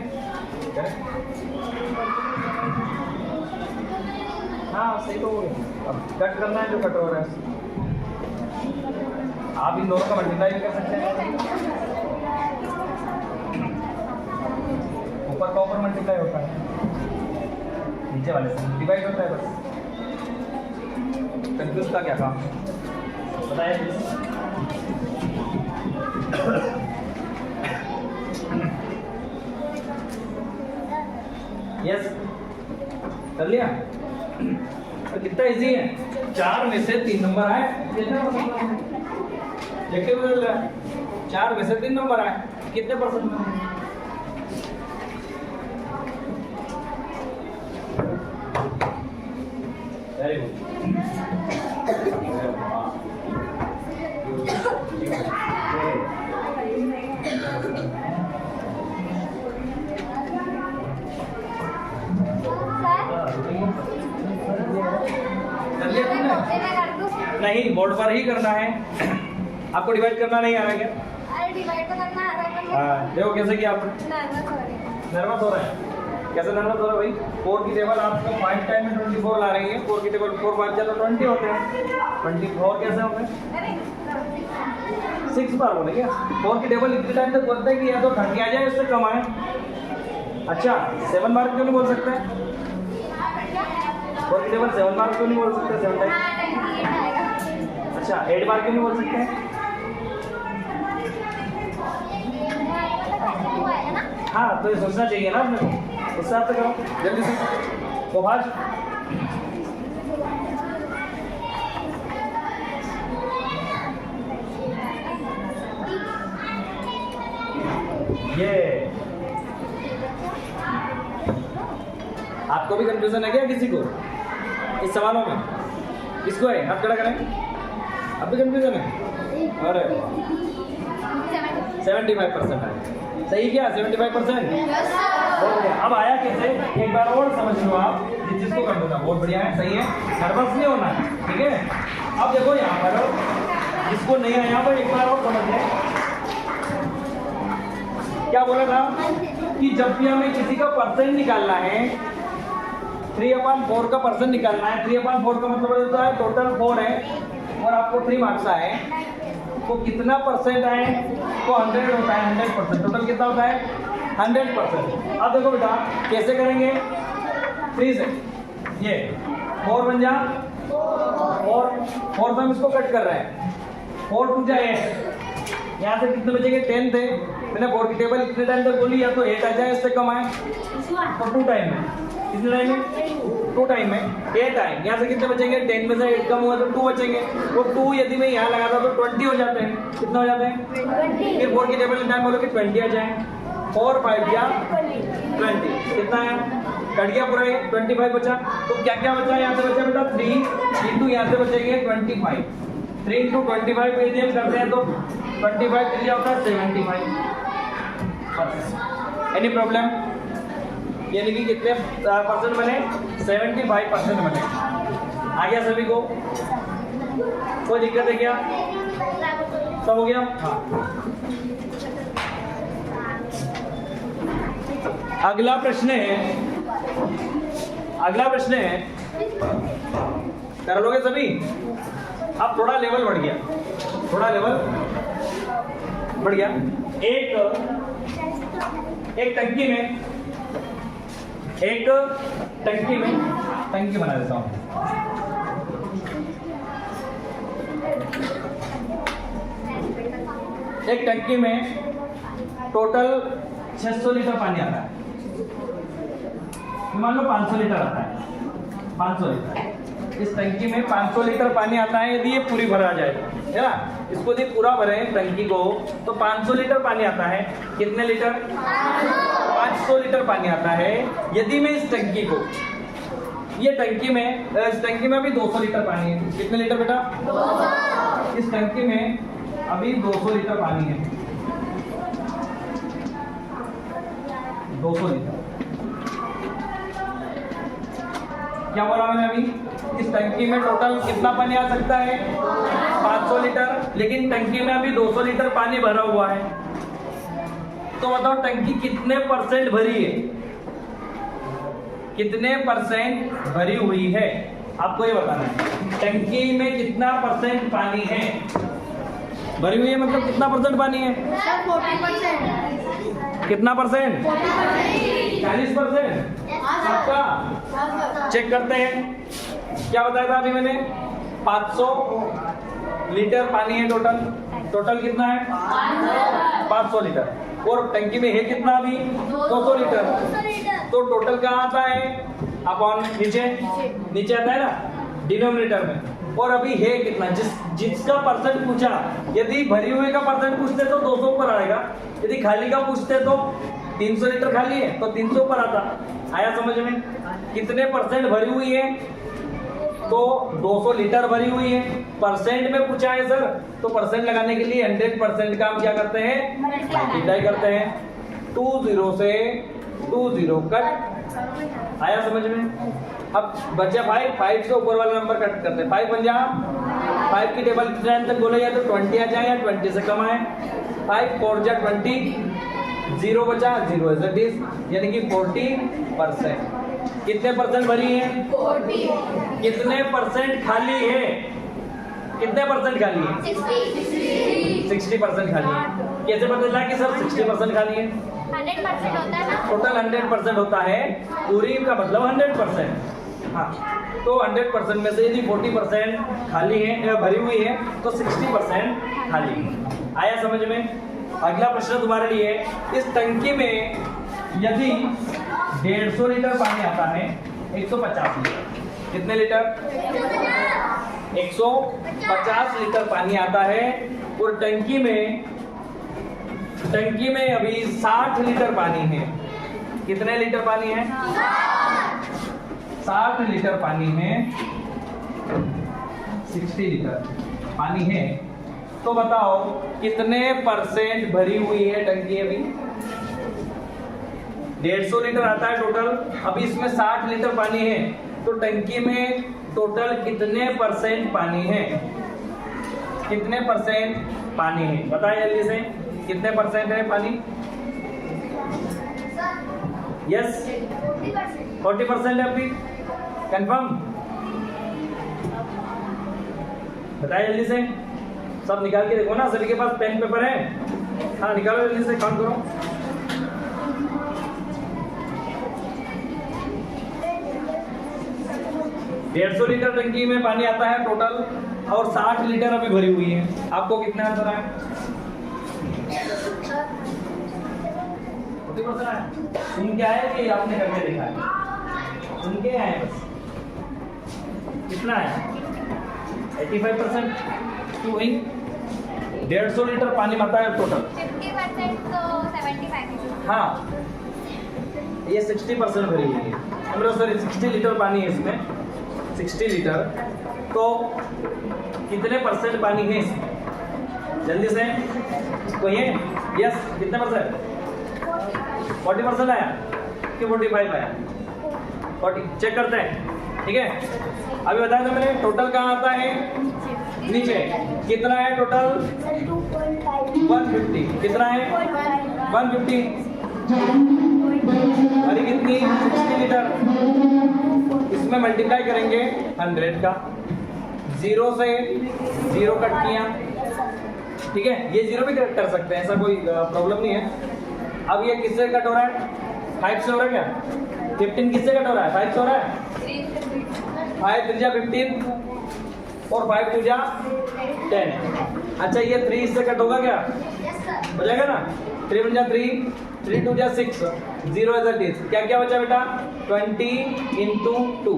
हाँ सही तो हो गया। अब कट करना है जो कट हो रहा है, आप इन दोनों का मल्टीप्लाई भी कर सकते हैं। ऊपर का ऊपर मल्टीप्लाई होता है, नीचे वाले से डिवाइड होता है बस। कंफ्यूज का क्या काम बताइए प्लीज। यस कर लिया। तो कितना इजी है, 4 में से 3 नंबर आए, देखते बदल रहा है। 4 में से 3 नंबर आए, कितने परसेंट में? Very good. नहीं, बोर्ड पर ही करना है। आपको डिवाइड करना नहीं आ रहा क्या? अरे डिवाइड तो करना आ रहा है। हाँ देखो कैसे किया आपने। नर्वस हो रहा है, कैसे नर्वस हो रहा है भाई? 4 की टेबल आपको 5 टाइम में 24 ला रही है। 4 की टेबल 4 5 तो 20 होते हैं। 24 कैसे होंगे? 6 बार बोले क्या? 4 की टेबल इतने टाइम तक बोलते हैं कि या तो 30 आ जाए उससे कम आए। अच्छा 7 बार क्यों नहीं बोल सकते? 4 की टेबल 7 बार क्यों नहीं बोल सकते? 7 टाइम। अच्छा 8 बार क्यों नहीं बोल सकते? हाँ तो ये सोचना चाहिए ना अपने को, उससे आप तो करो जल्दी से। तो भाज ये आपको भी कंफ्यूजन है क्या किसी को इस सवालों में? किसको है? हाथ खड़ा करें। अब भी कंफ्यूजन है? अरे 75% है। सही क्या? 75%। अब आया कैसे, एक बार और समझ लो आप, जिस चीज को कर दूंगा। बहुत बढ़िया है, सही है, नर्वस नहीं होना है, ठीक है। अब देखो यहाँ पर जिसको नहीं आया यहाँ पर एक बार और समझ लें। क्या बोला था कि जब भी हमें किसी का परसेंट निकालना है, 3/4 का परसेंट निकालना है। 3/4 का मतलब होता है टोटल 4 है और आपको 3 मार्क्स आए, तो कितना परसेंट आए? तो 100 होता है। 100%। टोटल कितना होता है? 100%। अब देखो बेटा कैसे करेंगे? 3 से ये 4 बन जा, और 4 से हम इसको कट कर रहे हैं। 4 2 जा 8। यहाँ से कितने बचेंगे? 10 थे। मैंने 4 की टेबल इतने टाइम तक बोली, या तो 8 आ जाए इससे कम आए, तो 2 टाइम में। कितने टाइम में? 2 टाइम में 8 आए। यहाँ से कितने बचेंगे? 10 में से 8 कम हुआ तो 2 बचेंगे। वो 2 यदि मैं यहाँ लगाता तो 20 हो जाते हैं। कितना हो जाते हैं? फिर 4 की टेबल में टाइम बोलो कि 20 आ जाए। 4 5 या 20 कितना है? कट गया पूरा, 25 बचा। तो क्या क्या बचा? यहाँ से बचा बेटा 3 इंटू यहाँ से बचेंगे 25। 3 इंटू 25 पे यदि हम करते हैं तो 25 3 होता है 75। Any problem? यानी कि कितने परसेंट बने? 75% बने। आ गया सभी को? कोई दिक्कत है क्या? सब हो गया? हाँ अगला प्रश्न है, कर लोगे सभी? अब थोड़ा लेवल बढ़ गया, एक टंकी में टंकी बना देता हूं। एक टंकी में टोटल 600 लीटर पानी आता है। मान लो 500 लीटर आता है, 500 लीटर। इस टंकी में 500 लीटर पानी आता है। यदि ये पूरी भरा जाए, है ना, इसको यदि पूरा भरे टंकी को, तो 500 लीटर पानी आता है। कितने लीटर? 500 लीटर पानी आता है। यदि मैं इस टंकी को, इस टंकी में अभी 200 लीटर पानी है। कितने लीटर बेटा? 200। इस टंकी में अभी 200 लीटर पानी है, 200 लीटर। क्या बोला मैंने अभी? इस टंकी में टोटल कितना पानी आ सकता है? 500 लीटर। लेकिन टंकी में अभी 200 लीटर पानी भरा हुआ है। तो बताओ टंकी कितने परसेंट भरी है? कितने परसेंट भरी हुई है आपको ये बताना है। टंकी में कितना परसेंट पानी है भरी हुई है? मतलब कितना परसेंट पानी है? 40%। कितना परसेंट? 40%। सबका चेक करते हैं। क्या बताया था अभी मैंने? 500 लीटर पानी है टोटल कितना है? 500 लीटर। और टंकी में है कितना अभी? 200 लीटर। तो टोटल कहाँ आता है? अपॉन नीचे आता है ना, डिनोमिनेटर में। और अभी है कितना? जिसका परसेंट पूछा, यदि भरी हुई का परसेंट पूछते तो 200 पर आएगा। यदि खाली का पूछते तो 300 लीटर खाली है तो 300 पर आता। आया समझ में? कितने परसेंट भरी हुई है? तो 200 लीटर भरी हुई है। परसेंट में पूछा है सर, तो परसेंट लगाने के लिए 100% का हम क्या करते हैं? मल्टीप्लाई करते हैं। 20 से 20 कट। आया समझ में? अब बचा 5 से ऊपर वाला नंबर कट करते हैं। 5 बन जा, 5 की टेबल कितने टाइम तक बोले, या तो 20 आ जाए या 20 से कम आए। 5 4 जा 20, 0 बचा 0 एज इट इज, यानी कि 40%। कितने परसेंट भरी है? 40। कितने परसेंट खाली है? कितने परसेंट खाली है? 60% खाली है। कैसे पता चला कि सर 60% खाली है? 100% होता है ना? टोटल 100% होता है, पूरी का मतलब 100%। हाँ, तो 100% में से यदि 40% खाली है, भरी हुई है, तो 60% खाली है। आया समझ में? अगला प्रश्न तुम्हारे लिए, इस टंकी में यदि 150 लीटर पानी आता है, 150 लीटर, कितने लीटर? 150 लीटर पानी आता है। और टंकी में अभी 60 लीटर पानी है। कितने लीटर पानी है? 60 लीटर पानी है। 60 लीटर पानी है। तो बताओ कितने परसेंट भरी हुई है टंकी अभी? 150 लीटर आता है टोटल, अभी इसमें 60 लीटर पानी है। तो टंकी में टोटल कितने परसेंट पानी है? कितने परसेंट पानी है? बताइए जल्दी से, कितने परसेंट है पानी? यस, 40% है अभी। कंफर्म? बताइए जल्दी से, सब निकाल के देखो ना, सभी के पास पेन पेपर है? हाँ निकालो जल्दी से, काउंट करो। डेढ़ 150 लीटर टंकी में पानी आता है टोटल, और 60 लीटर अभी भरी हुई है। आपको कितना आंसर आया? 40% आया। सुन के आए कि आपने करके देखा है? सुन के आए बस। कितना है? 85%। क्यों भाई? 150 लीटर पानी आता है टोटल। 50% तो 75। हाँ, ये 60% भरी हुई है। सॉरी 60 लीटर पानी है इसमें, 60 लीटर। तो कितने परसेंट पानी है इसमें? जल्दी से कोई है? यस, कितने परसेंट? 40% आया कि 45 आया? 40। चेक करते हैं, ठीक है? अभी बताया था मैंने, टोटल कहाँ आता है? नीचे। कितना है टोटल? 150। कितना है? 150। भरी कितनी 60 लीटर, इसमें मल्टीप्लाई करेंगे 100 का, 0 से 0 कट किया, ठीक है, ये 0 भी कट कर सकते हैं, ऐसा कोई प्रॉब्लम नहीं है। अब ये किससे कट हो रहा है, 5 से हो रहा है क्या, 15 किससे कट हो रहा है, 5 से हो रहा है, 5 3 15 और 5 2 10। अच्छा ये 3 इससे कट होगा क्या, हो जाएगा ना, 3 1 3 3 2 6, 0 एज इट इज। क्या क्या बचा बेटा, 20 इंटू 2,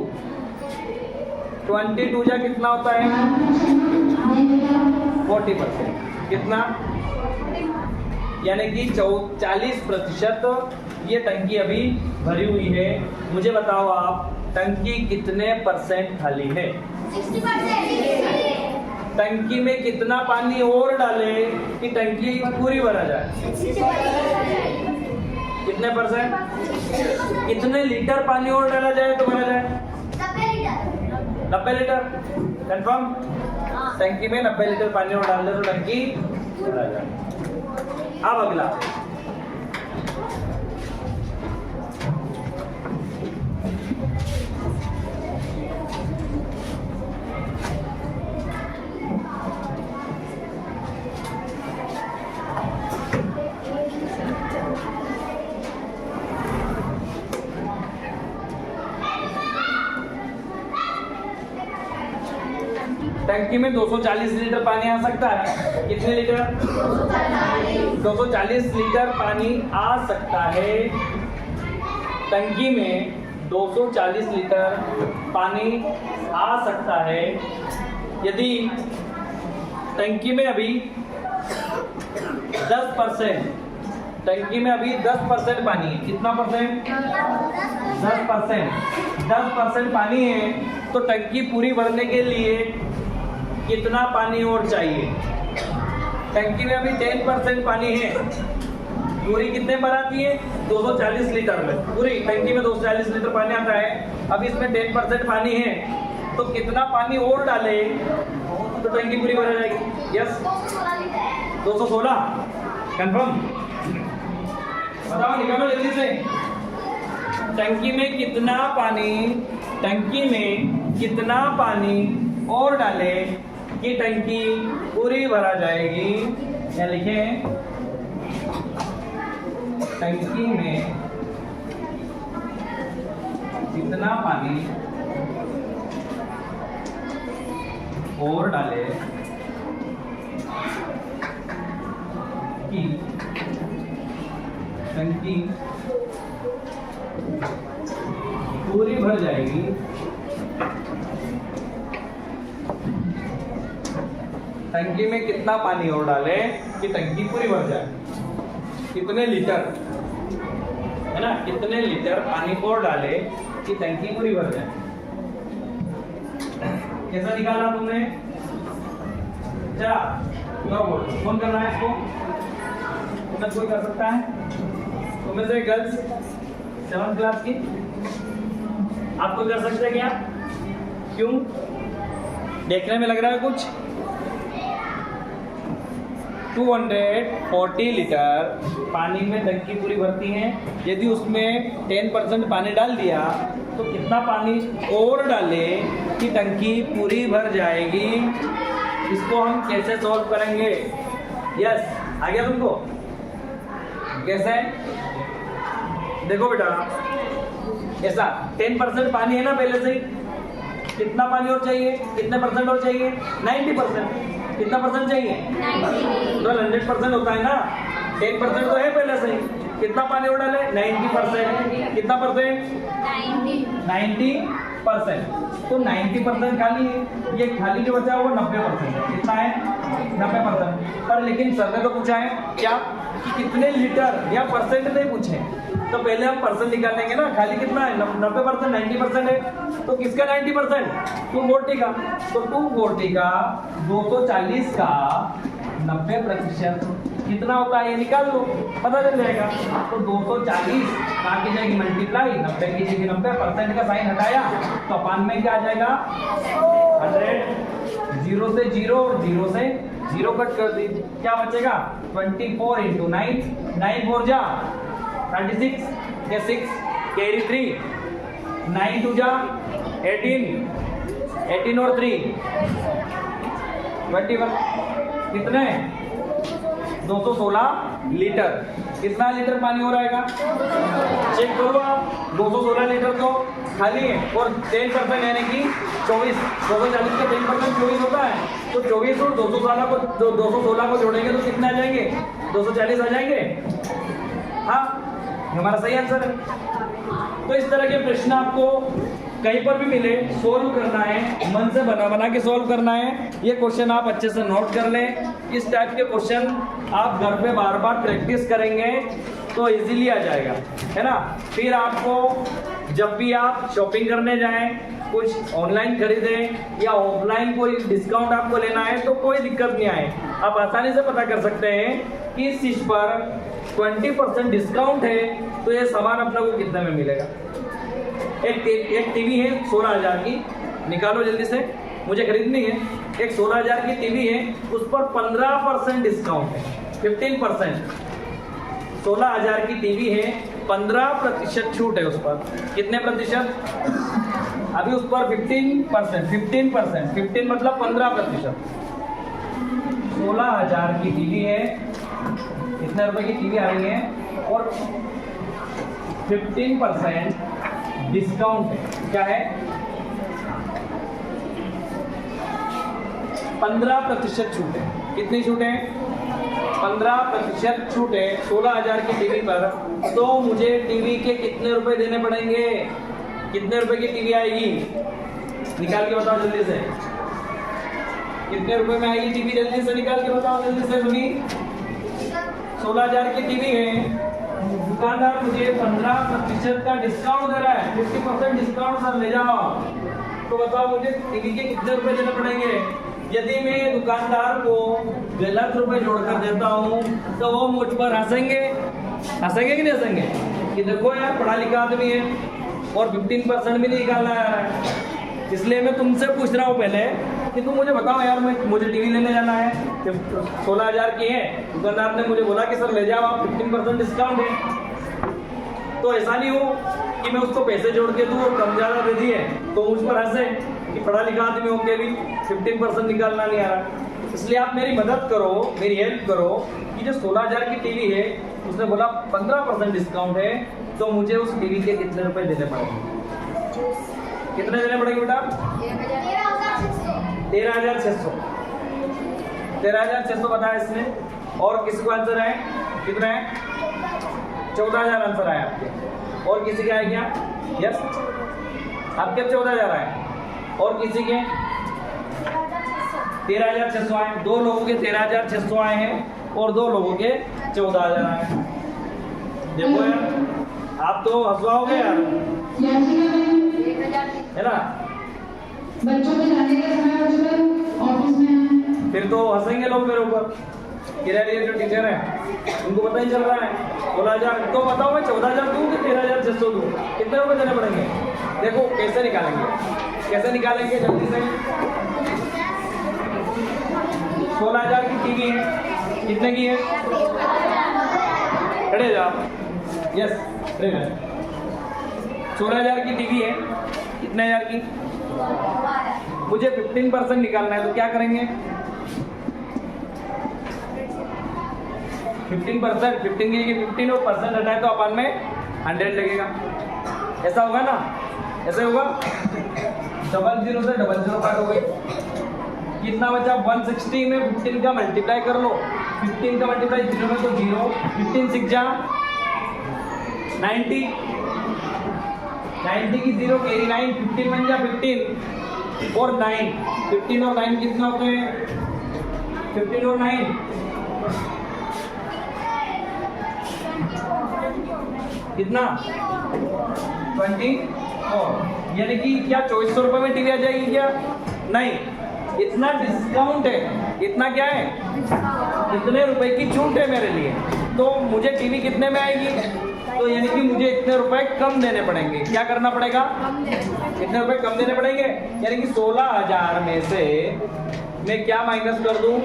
22 जा कितना होता है 40%, कितना, यानी कि 40% ये टंकी अभी भरी हुई है। मुझे बताओ आप, टंकी कितने परसेंट खाली है, 60%। टंकी में कितना पानी और डाले कि टंकी पूरी भरा जाए, कितने परसेंट, कितने लीटर पानी और डाला जाए तो भरा जाए, 90 लीटर, कंफर्म, टंकी में 90 लीटर पानी और डाल दे तो टंकी भरा जाए। अब अगला, टंकी में 240 लीटर पानी आ सकता है, कितने लीटर, 240 लीटर पानी आ सकता है, टंकी में 240 लीटर पानी आ सकता है। यदि टंकी में अभी 10%, टंकी में अभी 10% पानी है, कितना परसेंट, 10% पानी है, तो टंकी पूरी भरने के लिए कितना पानी और चाहिए, टंकी में अभी 10% पानी है, पूरी कितने भराती है 240 लीटर में, पूरी टंकी में 240 लीटर पानी आता है, अब इसमें 10% पानी है, तो कितना पानी और डाले तो टंकी पूरी भर जाएगी, यस 216, कंफर्म, बताओ निकालो जल्दी से, टंकी में कितना पानी, टंकी में कितना पानी और डाले कि टंकी पूरी भरा जाएगी, क्या लिखें, टंकी में कितना पानी और डाले कि टंकी पूरी भर जाएगी, टंकी में कितना पानी और डाले कि टंकी पूरी भर जाए, कितने लीटर, है ना, कितने लीटर पानी और डाले कि टंकी पूरी भर जाए। कैसा निकाला तुमने, चला बोल, कौन कर रहा है इसको, तुम्हें कोई कर सकता है, तुम्हें से गर्ल्स 7th क्लास की, आपको कर सकते हैं क्या, क्यों, देखने में लग रहा है कुछ, 240 लीटर पानी में टंकी पूरी भरती है, यदि उसमें 10% पानी डाल दिया तो कितना पानी और डाले कि टंकी पूरी भर जाएगी, इसको हम कैसे सॉल्व करेंगे, यस आ गया तुमको, कैसे, देखो बेटा ऐसा 10% पानी है ना पहले से ही, कितना पानी और चाहिए, कितने परसेंट और चाहिए, 90%, कितना परसेंट चाहिए, 100% होता है ना, 10% तो है पहले से ही, कितना पानी और डाले 90%, कितना परसेंट 90%, तो 90% खाली है, ये खाली जो बचा वो 90% है, कितना है 90%, पर लेकिन सर ने तो पूछा है क्या कि कितने लीटर या परसेंट नहीं पूछे, तो पहले हम परसेंट निकालेंगे ना, खाली कितना है 90%, 90% है, तो किसका 90%, 240 का, तो 240 का 240 का 90% कितना होता है ये निकाल लो, पता चल जाएगा, तो 240 कहाँ की जाएगी मल्टीप्लाई, 90 की जगह 90% का साइन हटाया तो अपान में क्या आ जाएगा 100, 0 से 0 और 0 से 0 कट कर दी, क्या बचेगा 24 × 9, 9 4 जा 36, ये 6 कैरी 3 9 2 जा 18 18 और 3 21 कितने 216 लीटर। कितना लीटर पानी हो रहेगा चेक करो आप। 216 लीटर तो खाली है और 10% यानी कि 24 240 का 10% 24 होता है। तो 24 और 216 को जोड़ेंगे तो कितने आ जाएंगे 240 आ जाएंगे। हाँ हमारा सही आंसर है। तो इस तरह के प्रश्न आपको कहीं पर भी मिले सोल्व करना है, मन से बना के सोल्व करना है। ये क्वेश्चन आप अच्छे से नोट कर लें। इस टाइप के क्वेश्चन आप घर पे बार बार प्रैक्टिस करेंगे तो इजीली आ जाएगा, है ना। फिर आपको जब भी आप शॉपिंग करने जाएं, कुछ ऑनलाइन खरीदें या ऑफलाइन कोई डिस्काउंट आपको लेना है तो कोई दिक्कत नहीं आए। आप आसानी से पता कर सकते हैं कि इस चीज़ पर 20% डिस्काउंट है तो ये सामान अपने को कितने में मिलेगा। एक टीवी है 16,000 की, निकालो जल्दी से, मुझे खरीदनी है। एक 16,000 की टीवी है, उस पर 15% डिस्काउंट है, 15%। 16,000 की टीवी है, 15% छूट है उस पर। कितने प्रतिशत? अभी उस पर 15% 15 मतलब 15%। 16,000 की टीवी है, कितने रुपए की टीवी आ रही है और 15% डिस्काउंट है। क्या है 15% छूट है। कितनी छूट है 15% छूट है 16,000 की टीवी पर। तो मुझे टीवी के कितने रुपए देने पड़ेंगे? कितने रुपए की टीवी आएगी निकाल के बताओ जल्दी से। कितने रुपए में आएगी टीवी? जल्दी से निकाल के बताओ जल्दी से। सुनी 16,000 की टीवी है, दुकानदार मुझे 15% का डिस्काउंट दे रहा है। 50% डिस्काउंट सर ले जाओ। तो बताओ मुझे टीवी के कितने रुपए देने पड़ेंगे? यदि मैं दुकानदार को गलत रुपए जोड़कर देता हूँ तो वो मुझ पर हंसेंगे कि नहीं हंसेंगे कि देखो यार पढ़ा लिखा आदमी है और 15% भी नहीं निकालना है। इसलिए मैं तुमसे पूछ रहा हूँ पहले कि तुम मुझे बताओ यार, मुझे टीवी लेने जाना है, 16,000 की है, दुकानदार ने मुझे बोला कि सर ले जाओ आप, 15% डिस्काउंट है। तो ऐसा नहीं हो कि मैं उसको पैसे जोड़ के दूँ और कम ज़्यादा दे दिए तो मुझ पर हंसे कि पढ़ा लिखा आदमी होकर भी 15% निकालना नहीं आ रहा। इसलिए आप मेरी मदद करो, मेरी हेल्प करो कि जो 16,000 की टीवी है उसने बोला 15% डिस्काउंट है तो मुझे उस टीवी के कितने रुपए देने पड़ेंगे? कितने देने पड़ेंगे बेटा? 13,600। 13,600 बताया इसने। और किसी को आंसर है कितना है? 14,000 आंसर आया आपके। और किसी के आए क्या? यस आपके 14,000 आए और किसी के 13,600 आए। 2 लोगों के 13,600 आए हैं और 2 लोगों के 14,000 आए हैं। देखो यार आप तो हंसवाओगे यार, है ना। बच्चों के जाने का समय बचकर ऑफिस में फिर तो हंसेंगे लोग मेरे ऊपर। किराए जो टीचर है उनको पता ही चल रहा है 16,000। तो बताओ मैं 14,000 दूँ कि 13,600 दूँ? कितने रुपए देने पड़ेंगे? देखो कैसे निकालेंगे जल्दी से। 16,000 की टीवी है, कितने की है? खड़े जाओ। यस 16,000 की टीवी है, कितने हज़ार की? मुझे 15% निकालना है तो क्या करेंगे? 15% 15 की 15 और परसेंट हटाए तो अपन में 100 लगेगा। ऐसा होगा ना? ऐसे होगा 00 से 00 काट हो गई। कितना बचा? 160 में 15 का मल्टीप्लाई कर लो। 15 का मल्टीप्लाई 0 में तो 0, 15 6 जा 90, 90 की 0 कैरी 9, 15 बन जा 15 और 9, 15 और 9 कितना होते हैं? 15 और 9 कितना? 24। यानी कि क्या 2400 रुपये में टीवी आ जाएगी क्या? नहीं, इतना डिस्काउंट है। इतना क्या है? इतने रुपए की छूट है मेरे लिए। तो मुझे टीवी कितने में आएगी? तो यानी कि मुझे इतने रुपए कम देने पड़ेंगे। क्या करना पड़ेगा? इतने रुपए कम देने पड़ेंगे। यानी कि 16,000 में से मैं क्या माइनस कर दूं?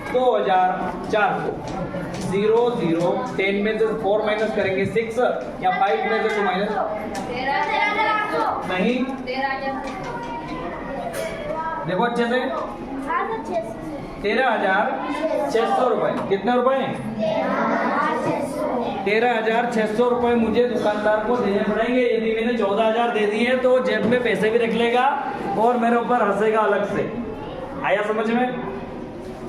2400। 0 0 10 में से 4 माइनस करेंगे 6 या 5 में से 2 माइनस 13,800 नहीं। 13,000 देखो अच्छे से 13,600 रुपए। कितने रुपए? 13,600 रुपए मुझे दुकानदार को देने पड़ेंगे। यदि मैंने 14,000 दे दिए तो जेब में पैसे भी रख लेगा और मेरे ऊपर हंसेगा अलग से। आया समझ में?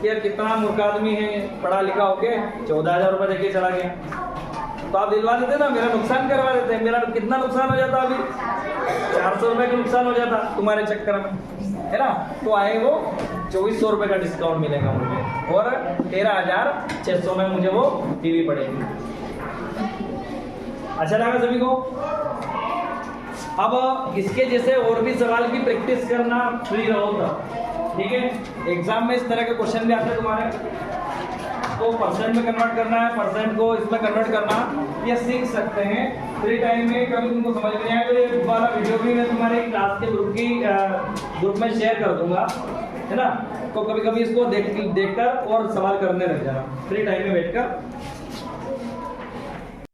यार कितना मूर्ख आदमी है, पढ़ा लिखा होके 14,000 रुपए देके चला गया। तो आप दिलवा देते ना, मेरा नुकसान करवा देते। मेरा कितना नुकसान हो जाता अभी? 400 रुपए का नुकसान हो जाता तुम्हारे चक्कर में, है ना। तो आए वो 2400 रुपए का डिस्काउंट मिलेगा मुझे और 13,600 में मुझे वो टीवी पड़ेगी। अच्छा लगा सभी को? अब इसके जैसे और भी सवाल की प्रैक्टिस करना, फ्री रहो तब, ठीक है। एग्जाम में इस तरह के क्वेश्चन भी आते हैं तुम्हारे, तो परसेंट में कन्वर्ट करना है, परसेंट को इसमें कन्वर्ट करना, ये सीख सकते हैं फ्री टाइम में। कभी तुमको समझ नहीं आए तो ये वाला वीडियो भी मैं तुम्हारे क्लास के ग्रुप में शेयर कर दूंगा, है ना। तो कभी कभी इसको देखकर और सवाल करने लग जाना फ्री टाइम में बैठकर।